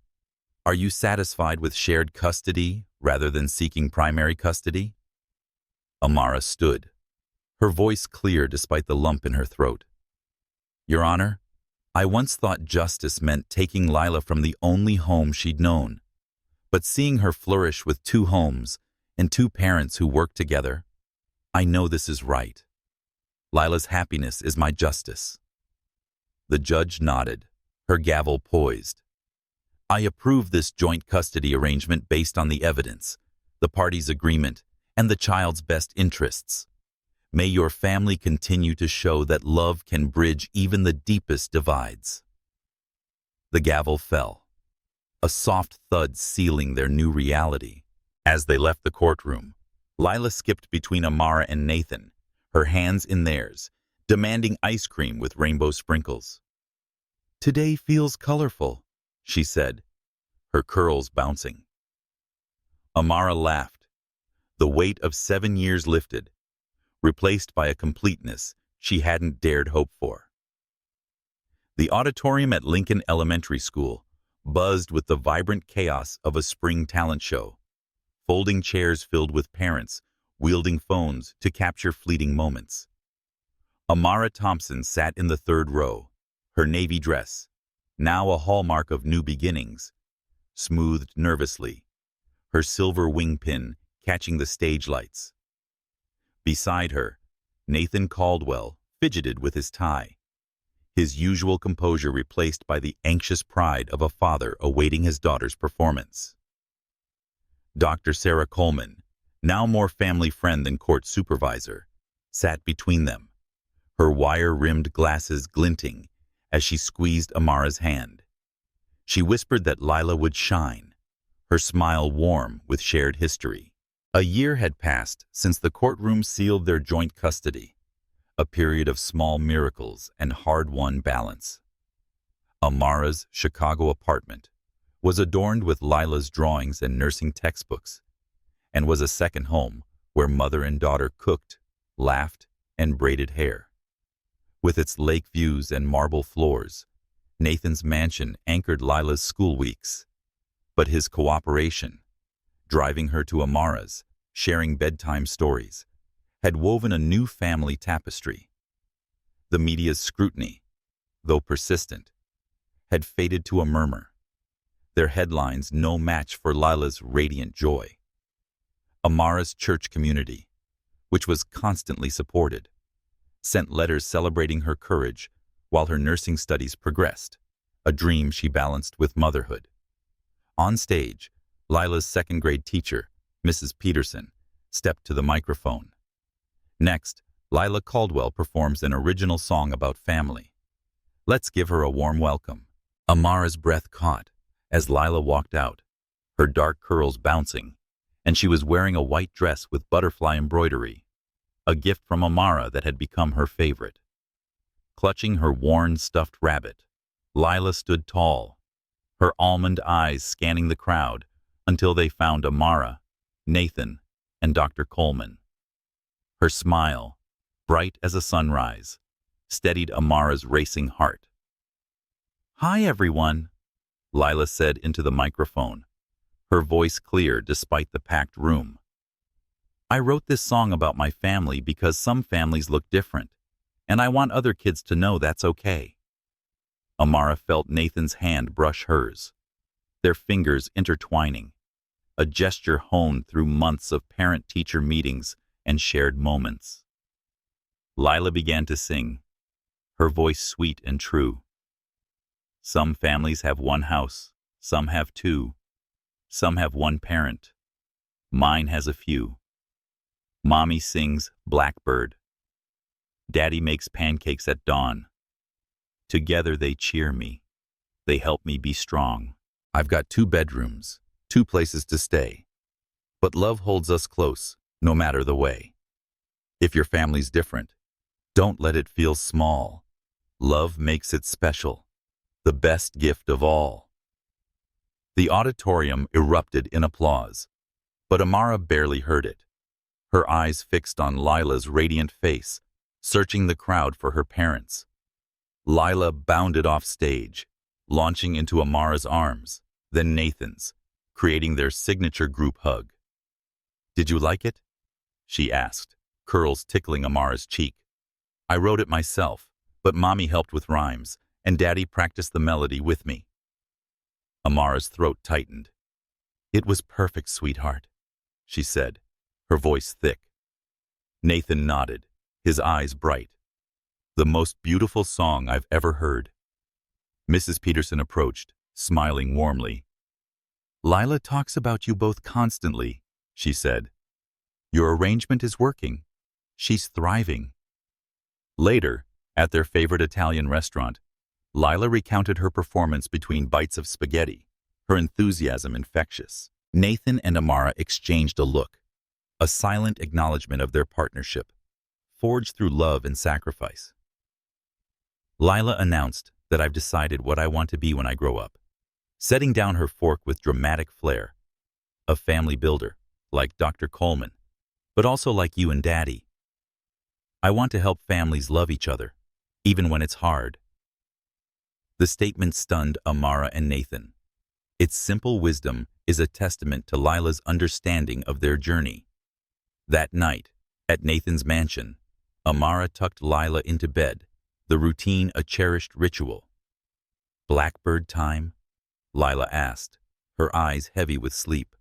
are you satisfied with shared custody rather than seeking primary custody?" Amara stood, her voice clear despite the lump in her throat. "Your Honor, I once thought justice meant taking Lila from the only home she'd known, but seeing her flourish with 2 homes and 2 parents who work together, I know this is right. Lila's happiness is my justice." The judge nodded, her gavel poised. "I approve this joint custody arrangement based on the evidence, the parties' agreement, and the child's best interests. May your family continue to show that love can bridge even the deepest divides." The gavel fell, a soft thud sealing their new reality. As they left the courtroom, Lila skipped between Amara and Nathan, her hands in theirs, demanding ice cream with rainbow sprinkles. "Today feels colorful," she said, her curls bouncing. Amara laughed, the weight of 7 years lifted, replaced by a completeness she hadn't dared hope for. The auditorium at Lincoln Elementary School buzzed with the vibrant chaos of a spring talent show, folding chairs filled with parents wielding phones to capture fleeting moments. Amara Thompson sat in the 3rd row, her navy dress, now a hallmark of new beginnings, smoothed nervously, her silver wing pin catching the stage lights. Beside her, Nathan Caldwell fidgeted with his tie, his usual composure replaced by the anxious pride of a father awaiting his daughter's performance. Dr. Sarah Coleman, now more family friend than court supervisor, sat between them, her wire-rimmed glasses glinting as she squeezed Amara's hand. She whispered that Lila would shine, her smile warm with shared history. A year had passed since the courtroom sealed their joint custody, a period of small miracles and hard-won balance. Amara's Chicago apartment was adorned with Lila's drawings and nursing textbooks, and was a second home where mother and daughter cooked, laughed, and braided hair. With its lake views and marble floors, Nathan's mansion anchored Lila's school weeks, but his cooperation, driving her to Amara's, sharing bedtime stories, had woven a new family tapestry. The media's scrutiny, though persistent, had faded to a murmur, their headlines no match for Lila's radiant joy. Amara's church community, which was constantly supported, sent letters celebrating her courage while her nursing studies progressed, a dream she balanced with motherhood. On stage, Lila's second-grade teacher, Mrs. Peterson, stepped to the microphone. Next, Lila Caldwell performs an original song about family. Let's give her a warm welcome. Amara's breath caught as Lila walked out, her dark curls bouncing, and she was wearing a white dress with butterfly embroidery, a gift from Amara that had become her favorite. Clutching her worn stuffed rabbit, Lila stood tall, her almond eyes scanning the crowd until they found Amara, Nathan, and Dr. Coleman. Her smile, bright as a sunrise, steadied Amara's racing heart. "Hi, everyone," Lila said into the microphone, her voice clear despite the packed room. "I wrote this song about my family because some families look different, and I want other kids to know that's okay." Amara felt Nathan's hand brush hers, their fingers intertwining, a gesture honed through months of parent-teacher meetings and shared moments. Lila began to sing, her voice sweet and true. "Some families have one house, some have two, some have one parent. Mine has a few. Mommy sings Blackbird. Daddy makes pancakes at dawn. Together they cheer me. They help me be strong. I've got 2 bedrooms, 2 places to stay. But love holds us close, no matter the way. If your family's different, don't let it feel small. Love makes it special, the best gift of all." The auditorium erupted in applause, but Amara barely heard it, her eyes fixed on Lila's radiant face, searching the crowd for her parents. Lila bounded off stage, launching into Amara's arms, then Nathan's, creating their signature group hug. "Did you like it?" she asked, curls tickling Amara's cheek. "I wrote it myself, but Mommy helped with rhymes, and Daddy practiced the melody with me." Amara's throat tightened. "It was perfect, sweetheart," she said, her voice thick. Nathan nodded, his eyes bright. "The most beautiful song I've ever heard." Mrs. Peterson approached, smiling warmly. "Lila talks about you both constantly," she said. "Your arrangement is working. She's thriving." Later, at their favorite Italian restaurant, Lila recounted her performance between bites of spaghetti, her enthusiasm infectious. Nathan and Amara exchanged a look, a silent acknowledgement of their partnership, forged through love and sacrifice. Lila announced that "I've decided what I want to be when I grow up," setting down her fork with dramatic flair. "A family builder, like Dr. Coleman, but also like you and Daddy. I want to help families love each other, even when it's hard." The statement stunned Amara and Nathan. Its simple wisdom is a testament to Lila's understanding of their journey. That night, at Nathan's mansion, Amara tucked Lila into bed, the routine a cherished ritual. "Blackbird time?" Lila asked, her eyes heavy with sleep.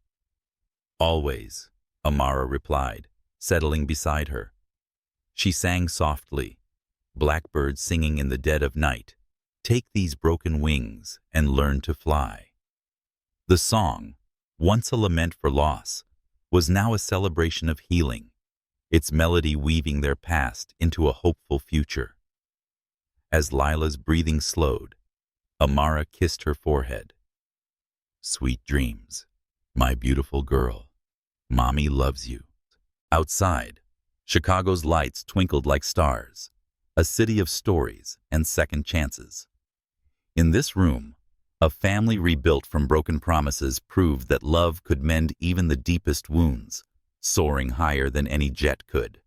"Always," Amara replied, settling beside her. She sang softly, blackbird singing in the dead of night, "Take these broken wings and learn to fly." The song, once a lament for loss, was now a celebration of healing, its melody weaving their past into a hopeful future. As Lila's breathing slowed, Amara kissed her forehead. "Sweet dreams, my beautiful girl. Mommy loves you." Outside, Chicago's lights twinkled like stars, a city of stories and second chances. In this room, a family rebuilt from broken promises proved that love could mend even the deepest wounds, soaring higher than any jet could.